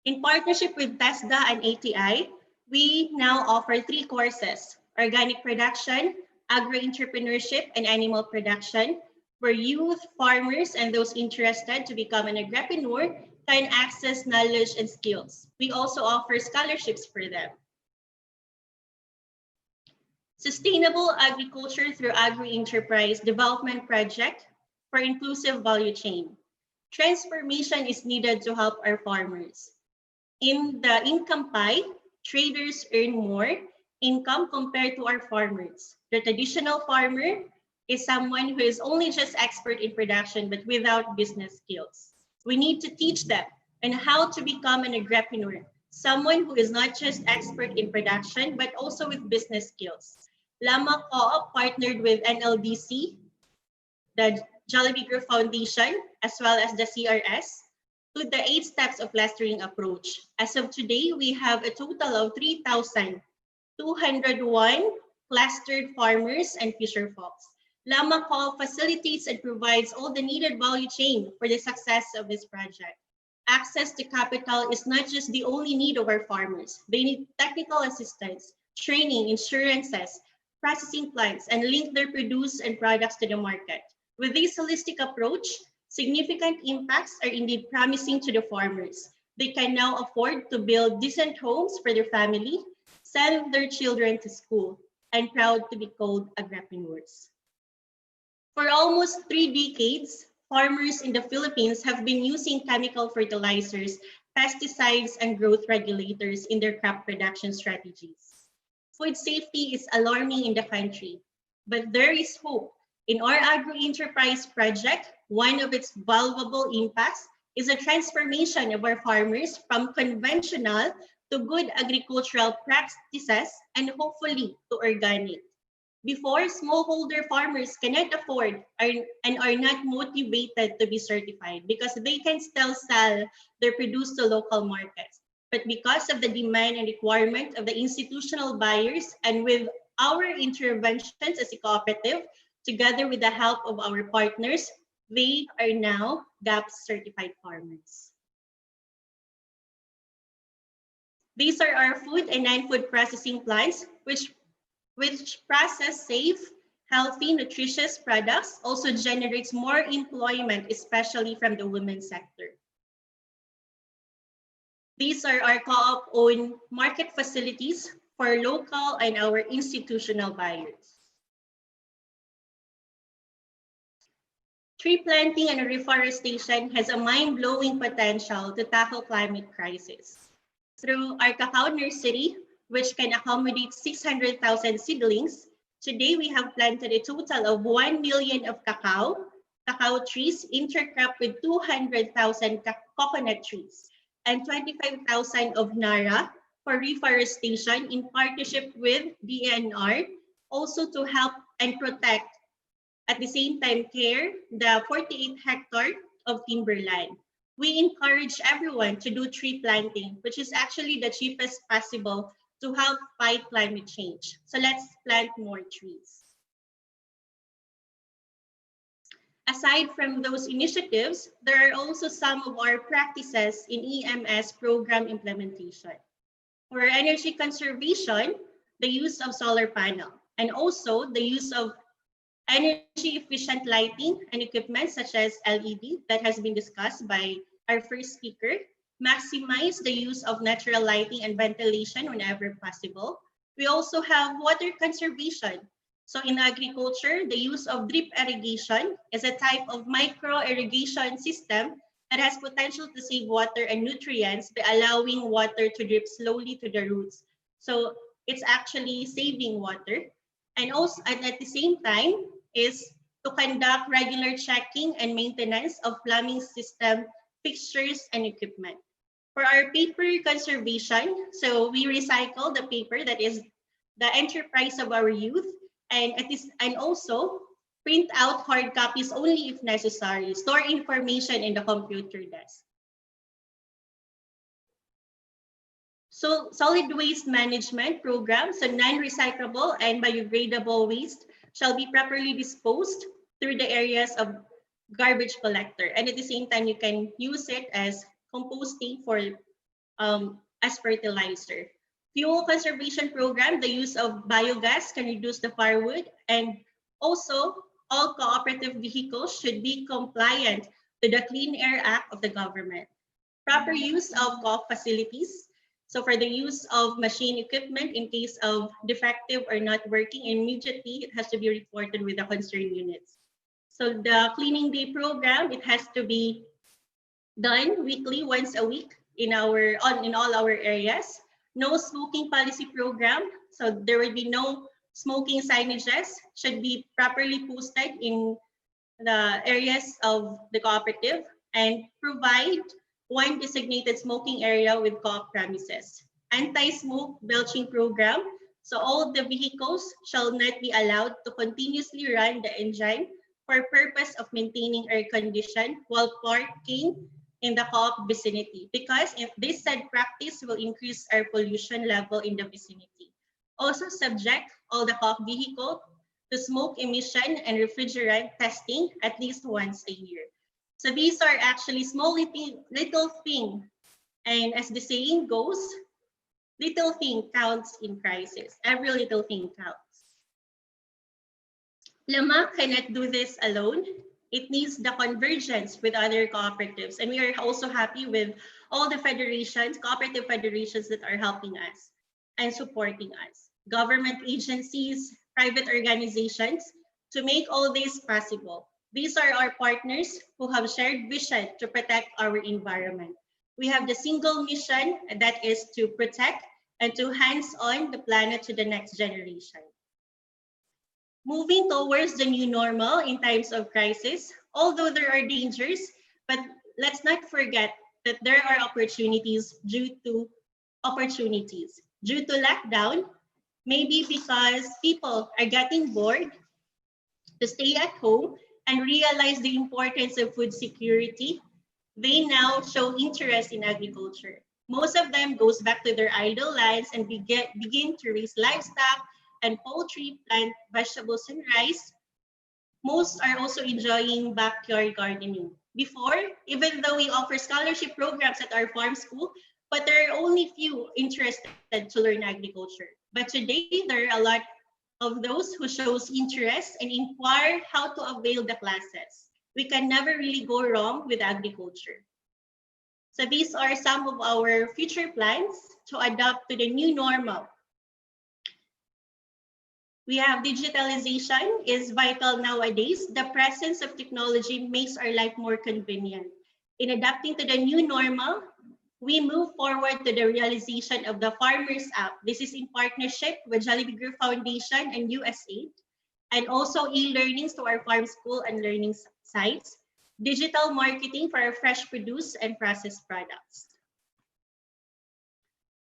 In partnership with TESDA and ATI, we now offer 3 courses: organic production, agri-entrepreneurship, and animal production, where youth, farmers, and those interested to become an agripreneur can access knowledge and skills. We also offer scholarships for them. Sustainable agriculture through agri-enterprise development project for inclusive value chain. Transformation is needed to help our farmers. In the income pie, traders earn more income compared to our farmers. The traditional farmer is someone who is only just expert in production but without business skills. We need to teach them on how to become an agripreneur, someone who is not just expert in production but also with business skills. Lama Co-op partnered with NLDC, the Jollibee Group Foundation, as well as the CRS, to the 8 steps of clustering approach. As of today, we have a total of 3,201 clustered farmers and fisher folks. Lama Co-op facilitates and provides all the needed value chain for the success of this project. Access to capital is not just the only need of our farmers. They need technical assistance, training, insurances, processing plants, and link their produce and products to the market. With this holistic approach, significant impacts are indeed promising to the farmers. They can now afford to build decent homes for their family, send their children to school, and proud to be called agripreneurs. For almost 3 decades, farmers in the Philippines have been using chemical fertilizers, pesticides, and growth regulators in their crop production strategies. Food safety is alarming in the country, but there is hope. In our agro-enterprise project, one of its valuable impacts is a transformation of our farmers from conventional to good agricultural practices and hopefully to organic. Before, smallholder farmers cannot afford and are not motivated to be certified because they can still sell their produce to local markets. But because of the demand and requirement of the institutional buyers and with our interventions as a cooperative, together with the help of our partners, they are now GAP certified farmers. These are our food and non-food processing plants, which process safe, healthy, nutritious products, also generates more employment, especially from the women's sector. These are our co-op-owned market facilities for local and our institutional buyers. Tree planting and reforestation has a mind-blowing potential to tackle climate crisis. Through our cacao nursery, which can accommodate 600,000 seedlings, today we have planted a total of 1 million of cacao trees intercropped with 200,000 coconut trees and 25,000 of Nara for reforestation in partnership with DNR, also to help and protect, at the same time care, the 48 hectare of timberland. We encourage everyone to do tree planting, which is actually the cheapest possible to help fight climate change. So let's plant more trees. Aside from those initiatives, there are also some of our practices in EMS program implementation. For energy conservation, the use of solar panel, and also the use of energy efficient lighting and equipment such as LED that has been discussed by our first speaker. Maximize the use of natural lighting and ventilation whenever possible. We also have water conservation. So in agriculture, the use of drip irrigation is a type of micro irrigation system that has potential to save water and nutrients by allowing water to drip slowly to the roots. So it's actually saving water. And also, and at the same time, is to conduct regular checking and maintenance of plumbing system, fixtures, and equipment. For our paper conservation, so we recycle the paper that is the enterprise of our youth, and also print out hard copies only if necessary, store information in the computer desk. So solid waste management programs, so non-recyclable and biodegradable waste shall be properly disposed through the areas of garbage collector. And at the same time, you can use it as composting for as fertilizer. Fuel conservation program, the use of biogas can reduce the firewood, and also all cooperative vehicles should be compliant to the Clean Air Act of the government. Proper use of co-op facilities. So for the use of machine equipment, in case of defective or not working, immediately it has to be reported with the concerned units. So the cleaning day program, it has to be done weekly, once a week in all our areas. No smoking policy program, so there will be no smoking signages, should be properly posted in the areas of the cooperative, and provide one designated smoking area with co-op premises. Anti-smoke belching program, so all the vehicles shall not be allowed to continuously run the engine for purpose of maintaining air condition while parking in the co-op vicinity, because if this said practice will increase our pollution level in the vicinity. Also subject all the co-op vehicle to smoke emission and refrigerant testing at least once a year. So these are actually small little thing, and as the saying goes, little thing counts in crisis. Every little thing counts. Lama cannot do this alone. It needs the convergence with other cooperatives. And we are also happy with all the federations, cooperative federations that are helping us and supporting us. Government agencies, private organizations, To make all this possible, these are our partners who have shared vision to protect our environment. We have the single mission that is to protect and to hands-on the planet to the next generation. Moving towards the new normal in times of crisis, although there are dangers, but let's not forget that there are opportunities due to lockdown, maybe because people are getting bored to stay at home and realize the importance of food security. They now show interest in agriculture. Most of them goes back to their idle lands and begin to raise livestock and poultry, plant vegetables and rice. Most are also enjoying backyard gardening. Before, even though we offer scholarship programs at our farm school, but there are only few interested to learn agriculture. But today, there are a lot of those who shows interest and inquire how to avail the classes. We can never really go wrong with agriculture. So these are some of our future plans to adapt to the new normal. We have digitalization is vital nowadays. The presence of technology makes our life more convenient. In adapting to the new normal, we move forward to the realization of the Farmers app. This is in partnership with Jollibee Group Foundation and USAID, and also e-learnings to our farm school and learning sites, digital marketing for our fresh produce and processed products.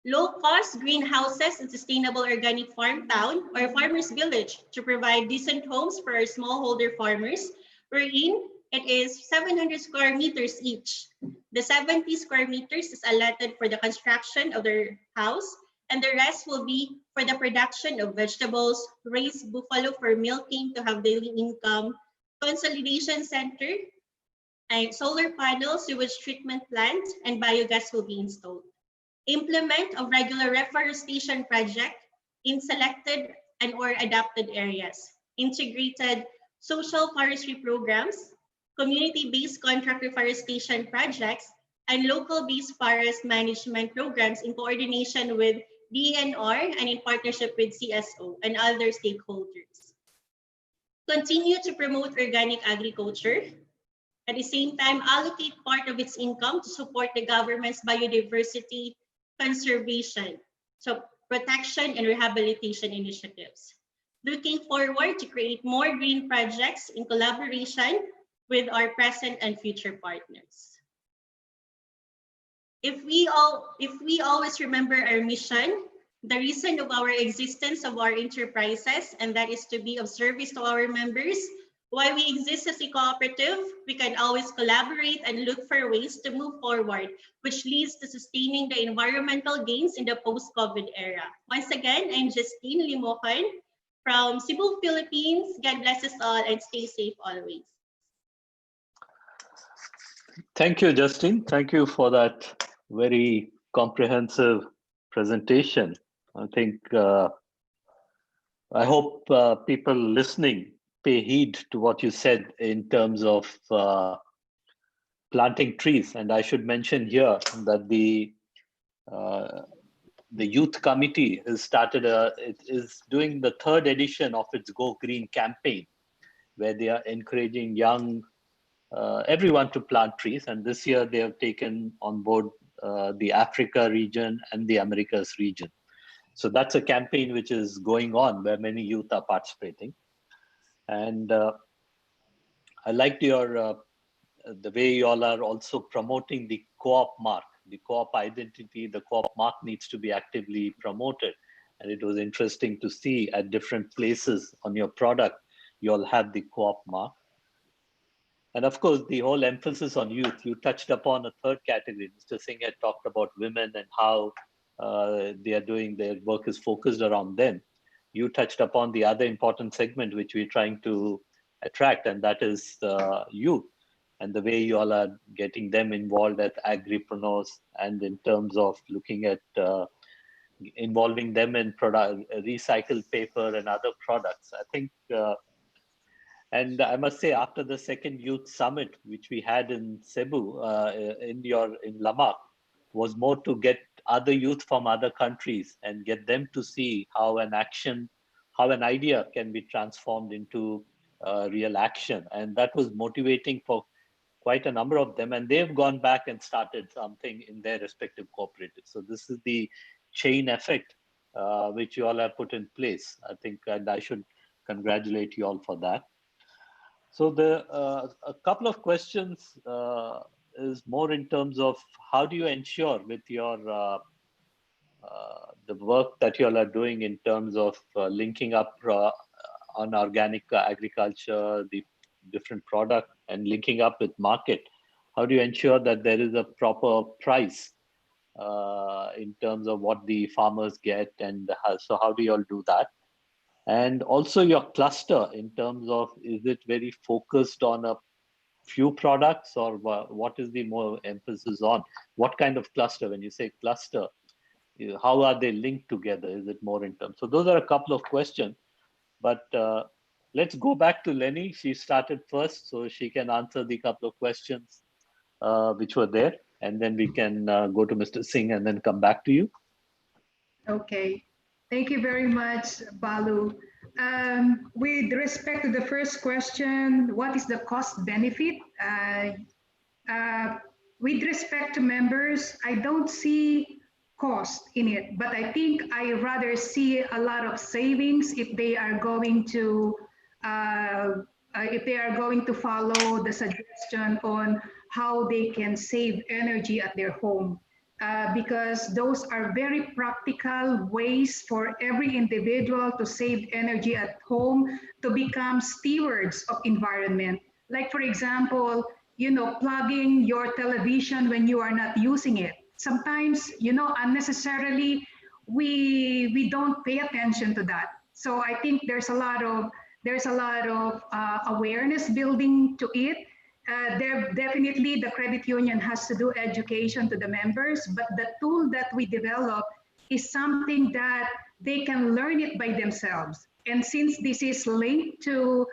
Low-cost greenhouses and sustainable organic farm town or farmers village to provide decent homes for our smallholder farmers, wherein it is 700 square meters each. The 70 square meters is allotted for the construction of their house, and the rest will be for the production of vegetables, raised buffalo for milking to have daily income, consolidation center, and solar panels, sewage treatment plant, and biogas will be installed. Implement a regular reforestation project in selected and or adapted areas, integrated social forestry programs, community-based contract reforestation projects, and local-based forest management programs in coordination with DNR and in partnership with CSO and other stakeholders. Continue to promote organic agriculture. At the same time, allocate part of its income to support the government's biodiversity conservation, so protection and rehabilitation initiatives. Looking forward to create more green projects in collaboration with our present and future partners. If we always remember our mission, the reason of our existence of our enterprises, and that is to be of service to our members, why we exist as a cooperative, we can always collaborate and look for ways to move forward, which leads to sustaining the environmental gains in the post-COVID era. Once again, I'm Justine Limocan from Cebu, Philippines. God bless us all and stay safe always. Thank you, Justine. Thank you for that very comprehensive presentation. I think, I hope people listening pay heed to what you said in terms of planting trees. And I should mention here that the youth committee has started it is doing the 3rd edition of its Go Green campaign, where they are encouraging young everyone to plant trees. And this year they have taken on board the Africa region and the Americas region. So that's a campaign which is going on where many youth are participating. And I liked your the way you all are also promoting the co-op mark, the co-op identity. The co-op mark needs to be actively promoted. And it was interesting to see at different places on your product, you all have the co-op mark. And of course, the whole emphasis on youth, you touched upon a 3rd category. Mr. Singh had talked about women and how they are doing, their work is focused around them. You touched upon the other important segment which we're trying to attract, and that is youth, and the way you all are getting them involved as agripreneurs, and in terms of looking at involving them in recycled paper and other products. I think, and I must say, after the 2nd Youth Summit, which we had in Cebu, in Lamak, was more to get other youth from other countries and get them to see how an idea can be transformed into real action. And that was motivating for quite a number of them. And they've gone back and started something in their respective cooperatives. So this is the chain effect which you all have put in place, I think, and I should congratulate you all for that. So a couple of questions is more in terms of how do you ensure with your the work that you all are doing in terms of linking up on organic agriculture, the different product, and linking up with market. How do you ensure that there is a proper price in terms of what the farmers get, and so how do you all do that? And also your cluster in terms of, is it very focused on a few products, or what is the more emphasis on? What kind of cluster? When you say cluster, how are they linked together? Is it more in terms? So those are a couple of questions, but let's go back to Lenny. She started first, so she can answer the couple of questions which were there, and then we can go to Mr. Singh and then come back to you. Okay, thank you very much, Balu. With respect to the first question, what is the cost benefit? With respect to members, I don't see cost in it, but I think I rather see a lot of savings if they are going to follow the suggestion on how they can save energy at their home. Because those are very practical ways for every individual to save energy at home, to become stewards of environment. Like, for example, plugging your television when you are not using it. Sometimes, unnecessarily, we don't pay attention to that. So I think there's a lot of awareness building to it. There definitely the credit union has to do education to the members, but the tool that we develop is something that they can learn it by themselves. And since this is linked to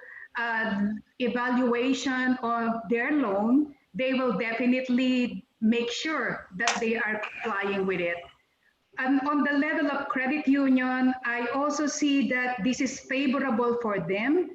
evaluation of their loan, they will definitely make sure that they are complying with it. And on the level of credit union, I also see that this is favorable for them.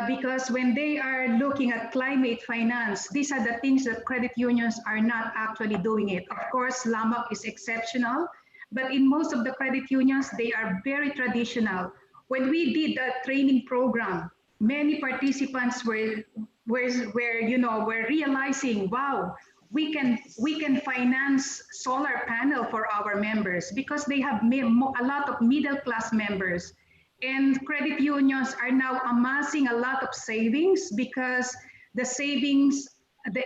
Because when they are looking at climate finance, these are the things that credit unions are not actually doing it. Of course, LAMAC is exceptional, but in most of the credit unions, they are very traditional. When we did a training program, many participants were realizing, wow, we can finance solar panel for our members because they have a lot of middle class members. And credit unions are now amassing a lot of savings because the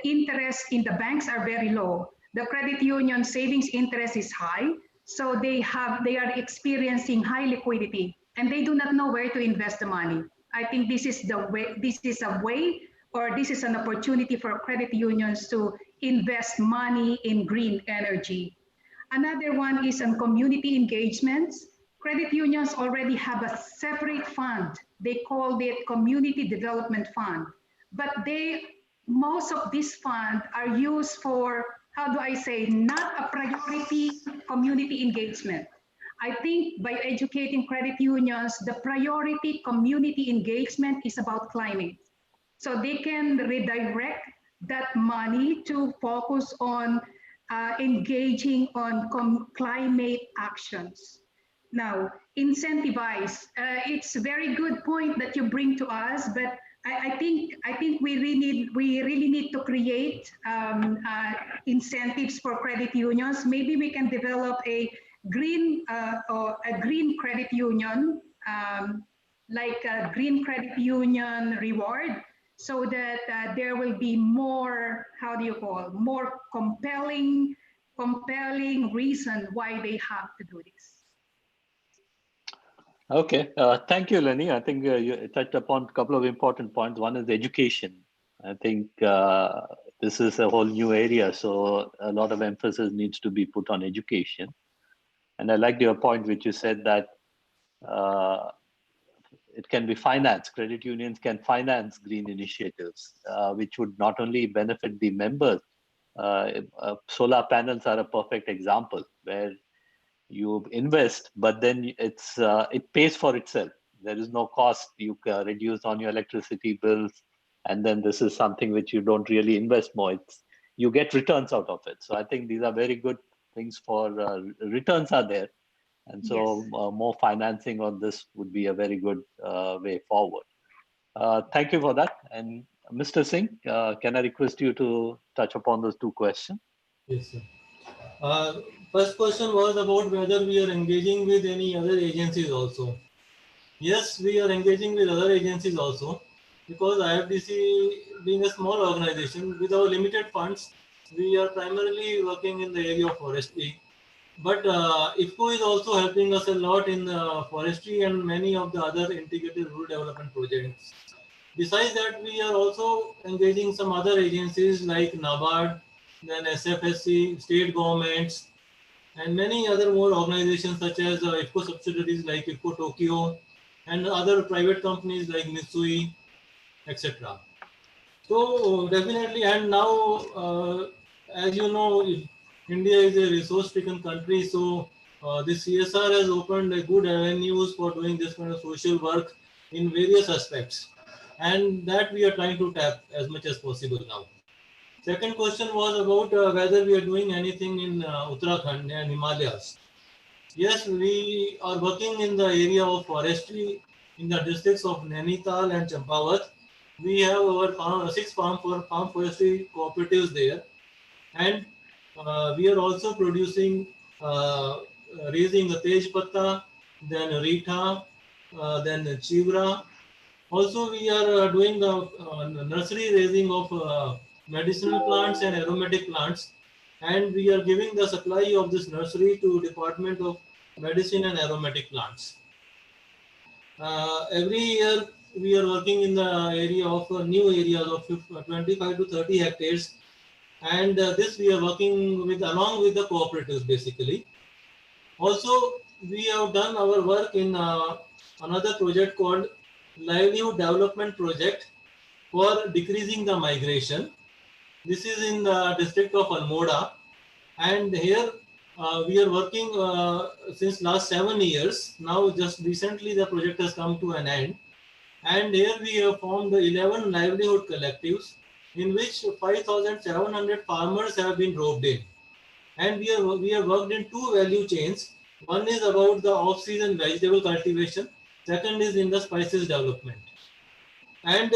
interest in the banks are very low. The credit union savings interest is high, so they are experiencing high liquidity, and they do not know where to invest the money. I think this is a way, or this is an opportunity for credit unions to invest money in green energy. Another one is on community engagements. Credit unions already have a separate fund. They called it Community Development Fund. But most of these funds are used for, not a priority community engagement. I think by educating credit unions, the priority community engagement is about climate. So they can redirect that money to focus on engaging on climate actions. Now, incentivize. It's a very good point that you bring to us, but I think we really need to create incentives for credit unions. Maybe we can develop a green credit union, like a green credit union reward, so that there will be more more compelling reason why they have to do this. Okay, thank you, Lenny. I think you touched upon a couple of important points. One is education. I think this is a whole new area, so a lot of emphasis needs to be put on education. And I liked your point, which you said that it can be financed. Credit unions can finance green initiatives, which would not only benefit the members. Solar panels are a perfect example where you invest, but then it pays for itself. There is no cost. You can reduce on your electricity bills, and then this is something which you don't really invest more. You get returns out of it. So I think these are very good things for returns are there. And so more financing on this would be a very good way forward. Thank you for that. And Mr. Singh, can I request you to touch upon those two questions? Yes, sir. First question was about whether we are engaging with any other agencies also. Yes, we are engaging with other agencies also, because IFDC being a small organization with our limited funds, we are primarily working in the area of forestry. But IFCO is also helping us a lot in forestry and many of the other integrated rural development projects. Besides that, we are also engaging some other agencies like NABARD, then SFSC, state governments, and many other more organizations such as IFCO subsidiaries like IFCO Tokyo, and other private companies like Mitsui, etc. So definitely, and now, as you know, India is a resource-stricken country, so this CSR has opened a good avenues for doing this kind of social work in various aspects, and that we are trying to tap as much as possible now. Second question was about whether we are doing anything in Uttarakhand and Himalayas. Yes, we are working in the area of forestry in the districts of Nainital and Champawat. We have our 6 farm forestry cooperatives there, and we are also producing, raising the Tej Patta, then Rita, then Chivra. Also, we are doing the nursery raising of medicinal plants and aromatic plants, and we are giving the supply of this nursery to Department of Medicine and Aromatic Plants. Every year we are working in the area of new areas of 25 to 30 hectares, and this we are working with along with the cooperatives basically. Also, we have done our work in another project called Livelihood Development Project for decreasing the migration. This is in the district of Almora, and here we are working since last 7 years. Now just recently the project has come to an end, and here we have formed the 11 livelihood collectives in which 5,700 farmers have been roped in, and we have worked in 2 value chains. One is about the off-season vegetable cultivation, second is in the spices development. And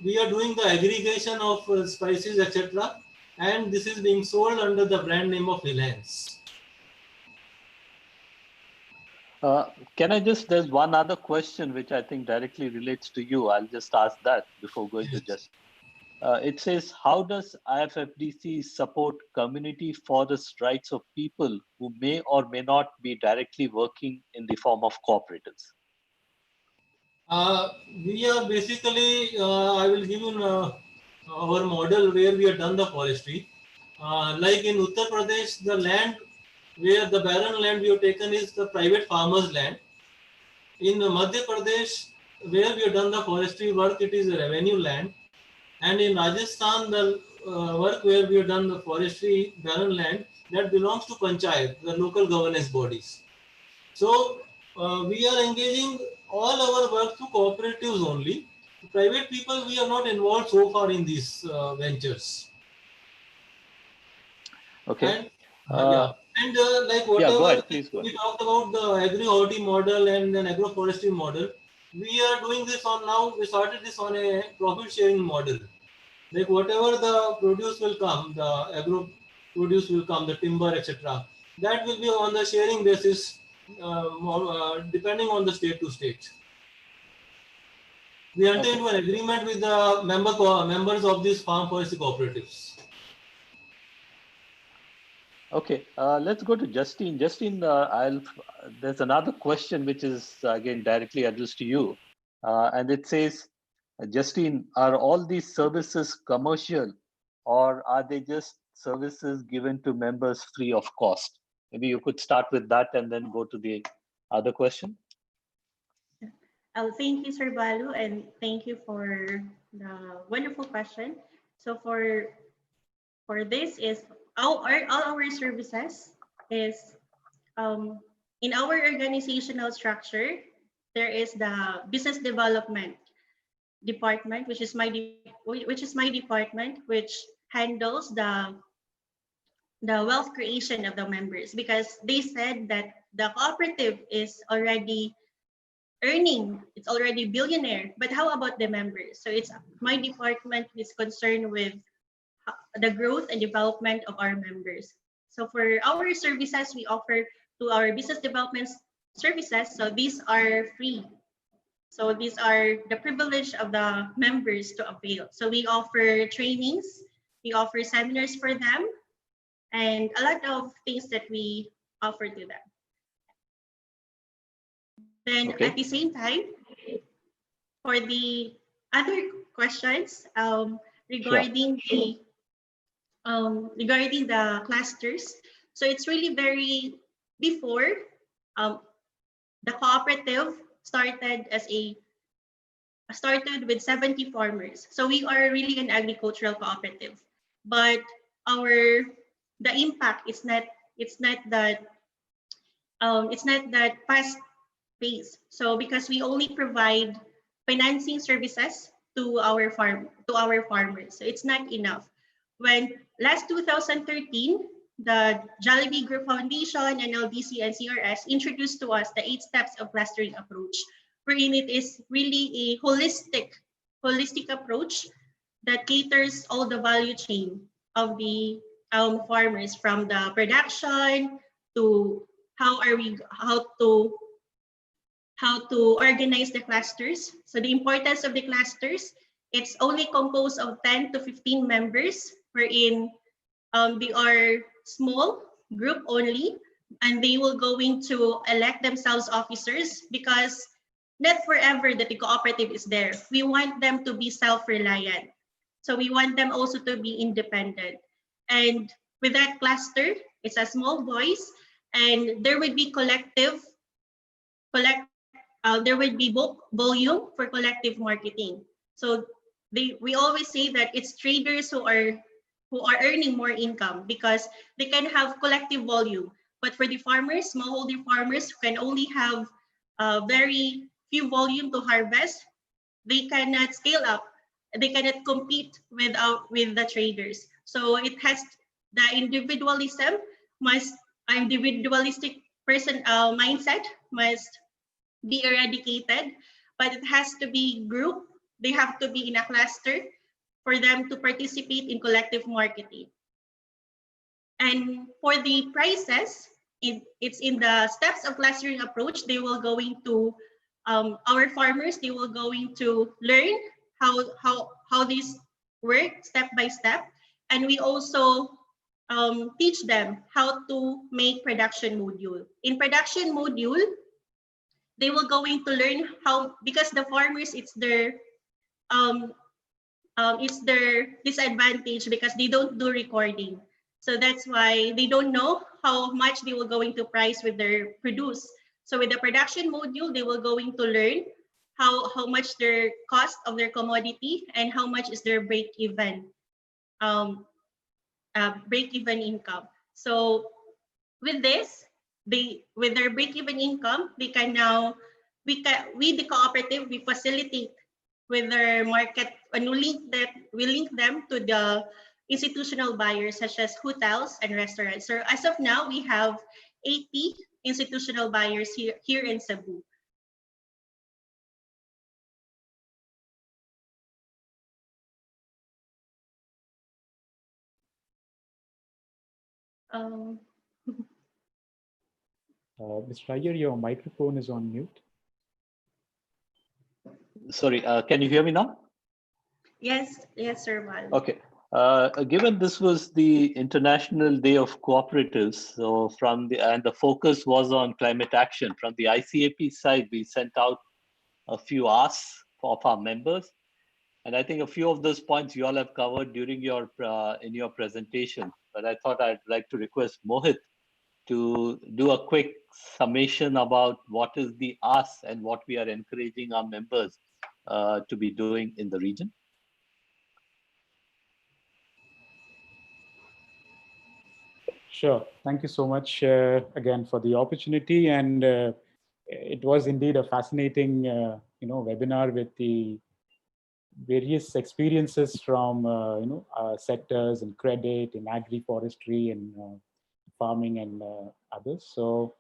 we are doing the aggregation of spices, etc. And this is being sold under the brand name of Reliance. Can I just, there's one other question which I think directly relates to you. I'll just ask that before going to just. It says, how does IFFDC support community forest rights of people who may or may not be directly working in the form of cooperatives? We are basically, I will give you our model where we have done the forestry. Like in Uttar Pradesh, the land where the barren land we have taken is the private farmers' land. In Madhya Pradesh, where we have done the forestry work, it is a revenue land. And in Rajasthan, the work where we have done the forestry barren land, that belongs to Panchayat, the local governance bodies. So we are engaging all our work through cooperatives only. Private people, we are not involved so far in these ventures. Okay. And like whatever go ahead, please go ahead. we talked about the agri-horti model and then agroforestry model, we are doing this on now. We started this on a profit-sharing model. Like whatever the produce will come, the agro produce will come, the timber, etc. That will be on the sharing basis, depending on the state to state. We enter into an agreement with the members of these farm forestry cooperatives. Okay, let's go to Justine. Justine, there's another question which is again directly addressed to you, and it says, Justine, are all these services commercial, or are they just services given to members free of cost? Maybe you could start with that and then go to the other question. Thank you, Sir Balu, and thank you for the wonderful question. So for this is all our services is in our organizational structure. there is the business development department, which is my department, which handles the wealth creation of the members, because they said that the cooperative is already earning, it's already billionaire, but how about the members? So it's my department is concerned with the growth and development of our members. So for our services we offer to our business development services, so these are free. So these are the privilege of the members to avail. So we offer trainings, we offer seminars for them, and a lot of things that we offer to them. Then Okay. at the same time, for the other questions regarding the clusters, so it's really very before the cooperative started with 70 farmers. So we are really an agricultural cooperative, but the impact is not that fast paced. So because we only provide financing services to our farmers, so it's not enough. When last 2013, the Jollibee Group Foundation, NLDC, and CRS introduced to us the 8 steps of clustering approach, wherein it is really a holistic approach that caters all the value chain of the farmers, from the production to how to organize the clusters. So the importance of the clusters, it's only composed of 10 to 15 members, wherein they are small group only, and they will going to elect themselves officers, because not forever that the cooperative is there. We want them to be self-reliant. So we want them also to be independent. And with that cluster, it's a small voice, and there would be there would be volume for collective marketing. So we always say that it's traders who are earning more income, because they can have collective volume. But for the farmers, smallholder farmers who can only have very few volume to harvest, they cannot scale up. They cannot compete with the traders. So it has the individualistic person mindset must be eradicated, but it has to be group. They have to be in a cluster for them to participate in collective marketing. And for the prices, it's in the steps of clustering approach. They will going to our farmers. They will going to learn how this work step by step, and we also teach them how to make production module. In production module, they will going to learn how, because the farmers, it's their disadvantage, because they don't do recording. So that's why they don't know how much they will going to price with their produce. So with the production module, they will going to learn how much their cost of their commodity and how much is their break-even income. So with this, with their break-even income, they can now, we the cooperative, we facilitate with their market, and we link them to the institutional buyers such as hotels and restaurants. So as of now, we have 80 institutional buyers here in Cebu. Ms. Ryer, your microphone is on mute. Sorry, can you hear me now? Yes, Sir Val. Okay. Given this was the International Day of Cooperatives, so and the focus was on climate action, from the ICAP side, we sent out a few asks of our members. And I think a few of those points you all have covered during your in your presentation. But I thought I'd like to request Mohit to do a quick summation about what is the ask and what we are encouraging our members to be doing in the region. Sure. Thank you so much again for the opportunity. And it was indeed a fascinating, webinar with the various experiences from, sectors in credit, in agri-forestry, and farming and others. So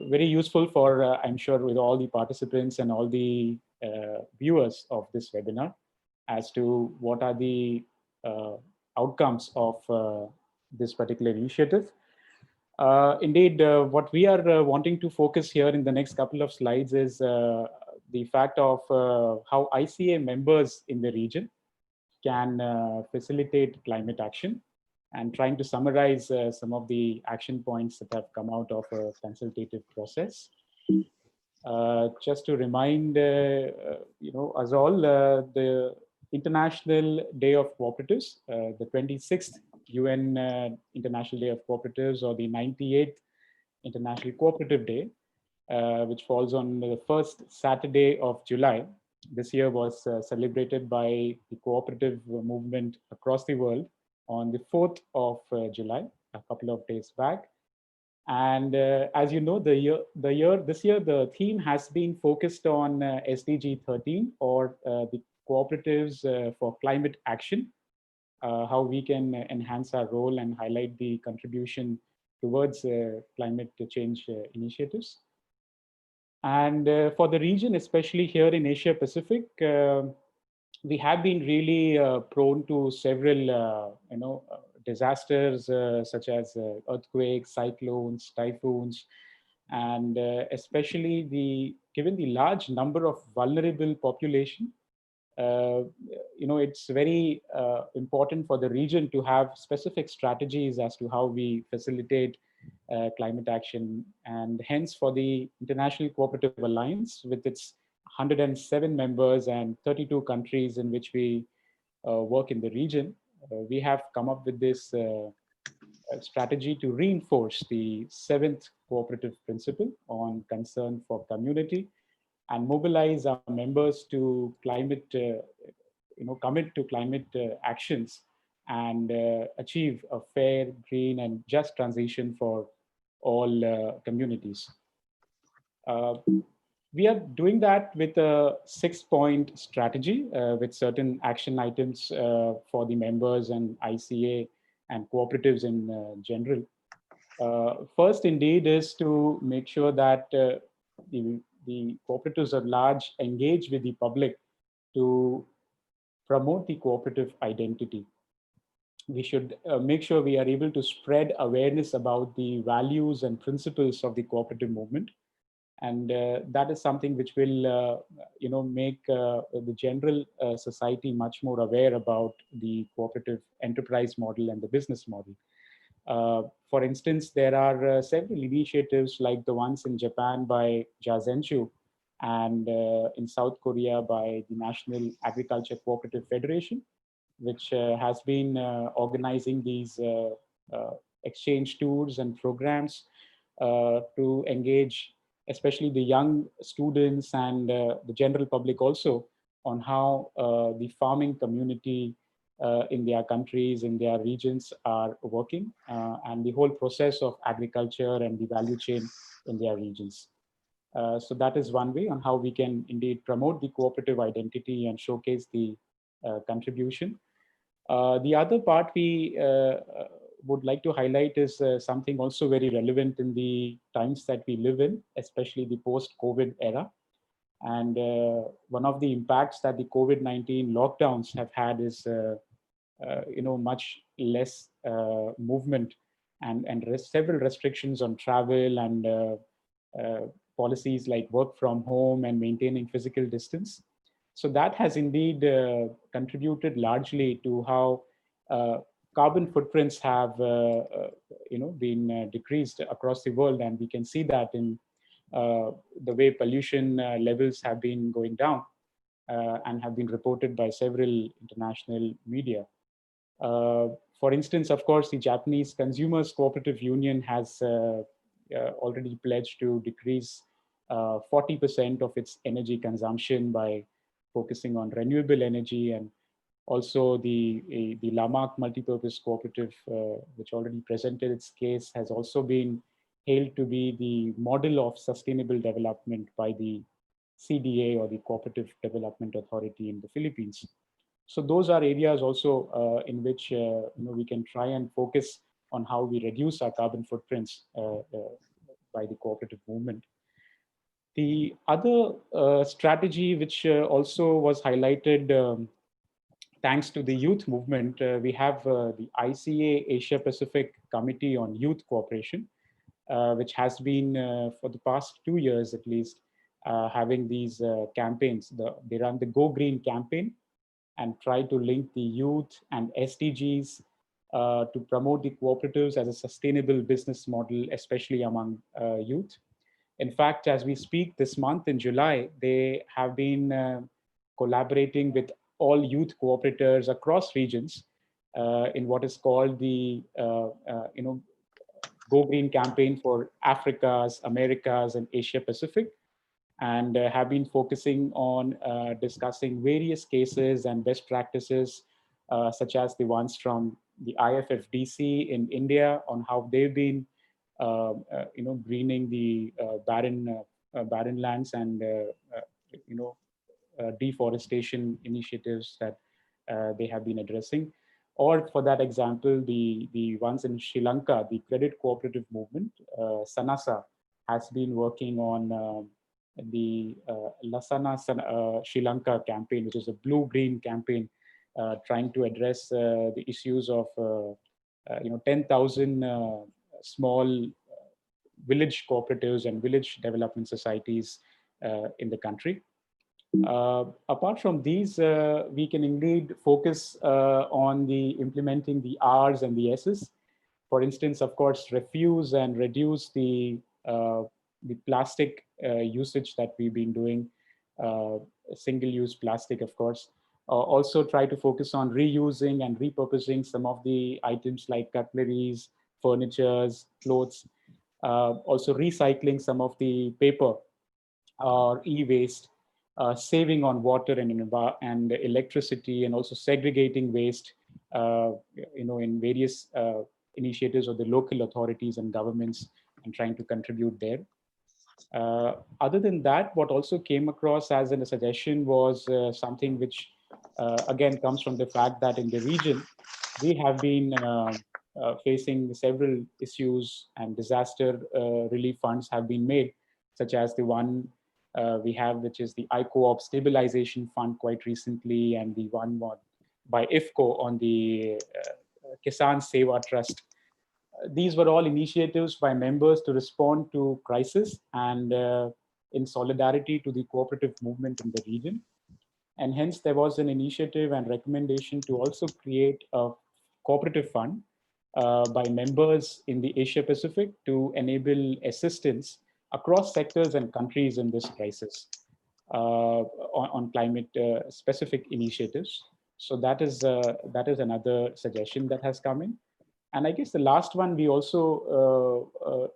very useful for, I'm sure, with all the participants and all the viewers of this webinar as to what are the outcomes of this particular initiative. Indeed, what we are wanting to focus here in the next couple of slides is the fact of how ICA members in the region can facilitate climate action, and trying to summarize some of the action points that have come out of a consultative process. Just to remind us all, the International Day of Cooperatives, the 26th UN International Day of Cooperatives, or the 98th International Cooperative Day, which falls on the first Saturday of July. This year was celebrated by the cooperative movement across the world on the 4th of July, a couple of days back. And as you know, this year, the theme has been focused on SDG 13, or the Cooperatives for Climate Action, how we can enhance our role and highlight the contribution towards climate change initiatives. And for the region, especially here in Asia Pacific, we have been really prone to several, disasters such as earthquakes, cyclones, typhoons, and especially given the large number of vulnerable population, it's very important for the region to have specific strategies as to how we facilitate climate action. And hence, for the International Cooperative Alliance, with its 107 members and 32 countries in which we work in the region, we have come up with this strategy to reinforce the 7th cooperative principle on concern for community, and mobilize our members to climate, commit to climate actions, and achieve a fair, green, and just transition for all communities. We are doing that with a 6-point strategy with certain action items for the members and ICA and cooperatives in general. First, indeed, is to make sure that the cooperatives at large engage with the public to promote the cooperative identity. We should make sure we are able to spread awareness about the values and principles of the cooperative movement. And that is something which will, make the general society much more aware about the cooperative enterprise model and the business model. For instance, there are several initiatives like the ones in Japan by Jazenchu, and in South Korea by the National Agriculture Cooperative Federation, which has been organizing these exchange tours and programs to engage especially the young students and the general public also on how the farming community in their countries, in their regions are working, and the whole process of agriculture and the value chain in their regions. So that is one way on how we can indeed promote the cooperative identity and showcase the contribution. The other part we would like to highlight is something also very relevant in the times that we live in, especially the post-COVID era. And one of the impacts that the COVID-19 lockdowns have had is, much less movement and several restrictions on travel, and policies like work from home and maintaining physical distance. So that has indeed contributed largely to how carbon footprints have, been decreased across the world, and we can see that in the way pollution levels have been going down and have been reported by several international media. For instance, of course, the Japanese Consumers Cooperative Union has already pledged to decrease 40% of its energy consumption by focusing on renewable energy. And also the Lamarck Multipurpose Cooperative, which already presented its case, has also been hailed to be the model of sustainable development by the CDA, or the Cooperative Development Authority in the Philippines. So those are areas also in which we can try and focus on how we reduce our carbon footprints by the cooperative movement. The other strategy, which also was highlighted thanks to the youth movement, we have the ICA Asia Pacific Committee on Youth Cooperation, which has been for the past 2 years at least having these campaigns. They run the Go Green campaign and try to link the youth and SDGs to promote the cooperatives as a sustainable business model, especially among youth. In fact, as we speak this month in July, they have been collaborating with all youth cooperators across regions in what is called the Go Green campaign for Africa's, Americas, and Asia Pacific, and have been focusing on discussing various cases and best practices, such as the ones from the IFFDC in India on how they've been greening the barren lands and deforestation initiatives that they have been addressing. Or for that example, the ones in Sri Lanka, the credit cooperative movement, Sanasa, has been working on the Lasana Sri Lanka campaign, which is a blue-green campaign, trying to address the issues of 10,000 small village cooperatives and village development societies in the country. Apart from these, we can indeed focus on the implementing the R's and the S's. For instance, of course, refuse and reduce the plastic usage that we've been doing, single-use plastic, of course. Also try to focus on reusing and repurposing some of the items like cutleries, furnitures, clothes. Also recycling some of the paper or e-waste, saving on water and electricity, and also segregating waste, in various initiatives of the local authorities and governments, and trying to contribute there. Other than that, what also came across as a suggestion was something which, again, comes from the fact that in the region, we have been facing several issues, and disaster relief funds have been made, such as the one we have, which is the ICO-op Stabilization Fund quite recently, and the one by IFCO on the Kisan Seva Trust. These were all initiatives by members to respond to crisis and in solidarity to the cooperative movement in the region. And hence there was an initiative and recommendation to also create a cooperative fund by members in the Asia Pacific to enable assistance across sectors and countries in this crisis on climate specific initiatives. So that is another suggestion that has come in. And I guess the last one we also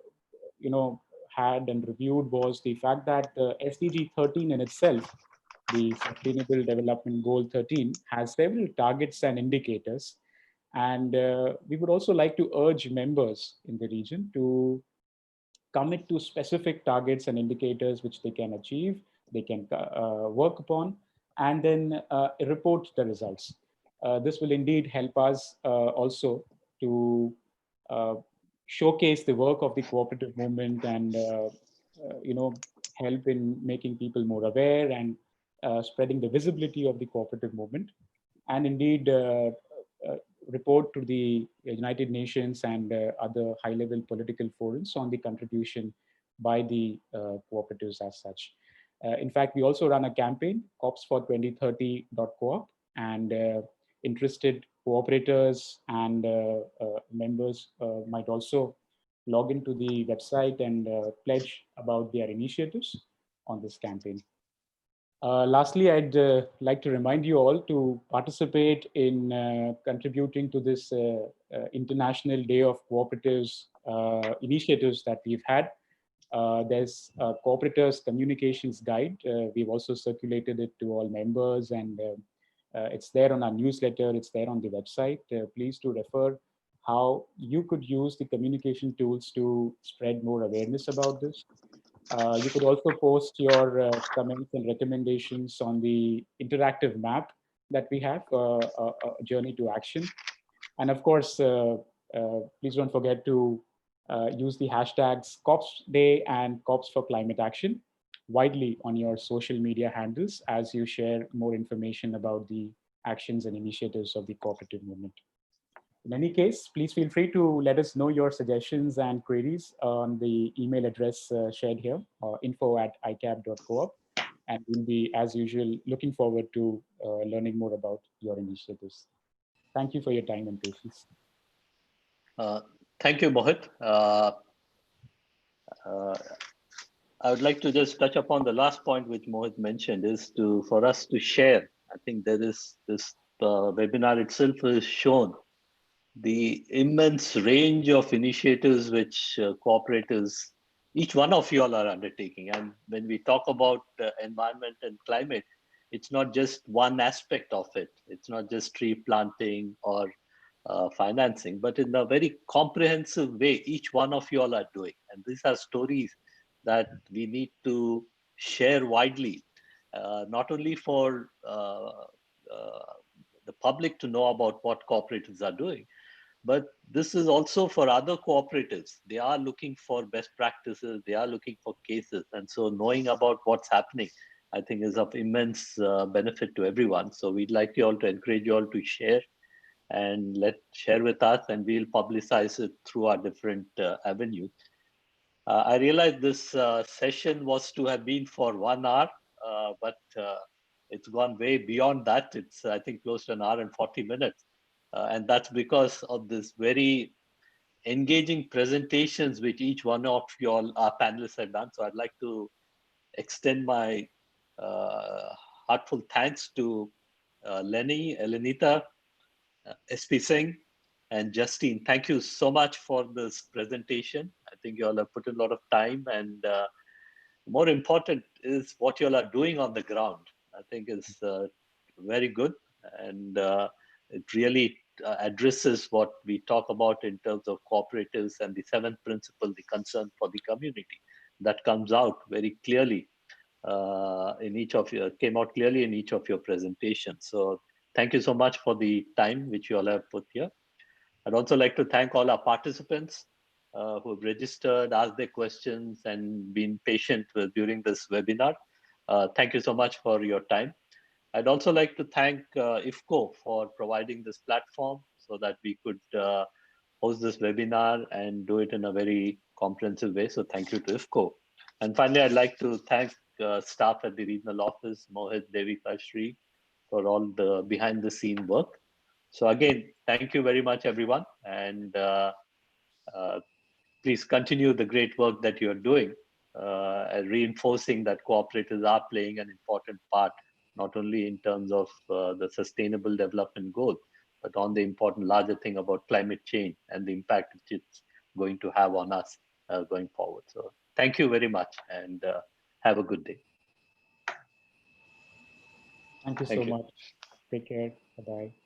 had and reviewed was the fact that SDG 13 in itself, the Sustainable Development Goal 13, has several targets and indicators. And we would also like to urge members in the region to commit to specific targets and indicators which they can achieve, they can work upon, and then report the results. This will indeed help us also to showcase the work of the cooperative movement and help in making people more aware and spreading the visibility of the cooperative movement, and indeed report to the United Nations and other high-level political forums on the contribution by the cooperatives as such. In fact, we also run a campaign, cops42030.coop, and interested cooperators and members might also log into the website and pledge about their initiatives on this campaign. Lastly, I'd like to remind you all to participate in contributing to this International Day of Cooperatives initiatives that we've had. There's a Cooperators Communications Guide. We've also circulated it to all members, and it's there on our newsletter, it's there on the website. Please do refer how you could use the communication tools to spread more awareness about this. You could also post your comments and recommendations on the interactive map that we have, a journey to action. And of course, please don't forget to use the hashtags COPS Day and COPS for Climate Action widely on your social media handles as you share more information about the actions and initiatives of the cooperative movement. In any case, please feel free to let us know your suggestions and queries on the email address shared here, info@icap.coop. And we'll be, as usual, looking forward to learning more about your initiatives. Thank you for your time and patience. Thank you, Mohit. I would like to just touch upon the last point which Mohit mentioned, is for us to share. I think there is this webinar itself has shown the immense range of initiatives which cooperatives, each one of you all are undertaking. And when we talk about environment and climate, it's not just one aspect of it. It's not just tree planting or financing, but in a very comprehensive way, each one of you all are doing. And these are stories that we need to share widely, not only for the public to know about what cooperatives are doing, but this is also for other cooperatives. They are looking for best practices, they are looking for cases. And so knowing about what's happening, I think is of immense benefit to everyone. So we'd like you all to encourage you all to share and share with us, and we'll publicize it through our different avenues. I realized this session was to have been for 1 hour, but it's gone way beyond that. It's, I think, close to 1 hour and 40 minutes. And that's because of this very engaging presentations which each one of you all, our panelists, have done. So I'd like to extend my heartfelt thanks to Lenny, Elenita, SP Singh, and Justine. Thank you so much for this presentation. I think you all have put in a lot of time, and more important is what you all are doing on the ground. I think is very good, and it really addresses what we talk about in terms of cooperatives and the 7th principle, the concern for the community. That comes out very clearly in each of your, came out clearly in each of your presentations. So thank you so much for the time which you all have put here. I'd also like to thank all our participants who have registered, asked their questions, and been patient during this webinar. Thank you so much for your time. I'd also like to thank IFCO for providing this platform so that we could host this webinar and do it in a very comprehensive way. So thank you to IFCO. And finally, I'd like to thank staff at the regional office, Mohit, Devika, Shri, for all the behind the scene work. So again, thank you very much, everyone. And please continue the great work that you're doing, reinforcing that cooperatives are playing an important part, not only in terms of the sustainable development goal, but on the important larger thing about climate change and the impact which it's going to have on us going forward. So thank you very much, and have a good day. Thank you so much. Take care. Bye-bye.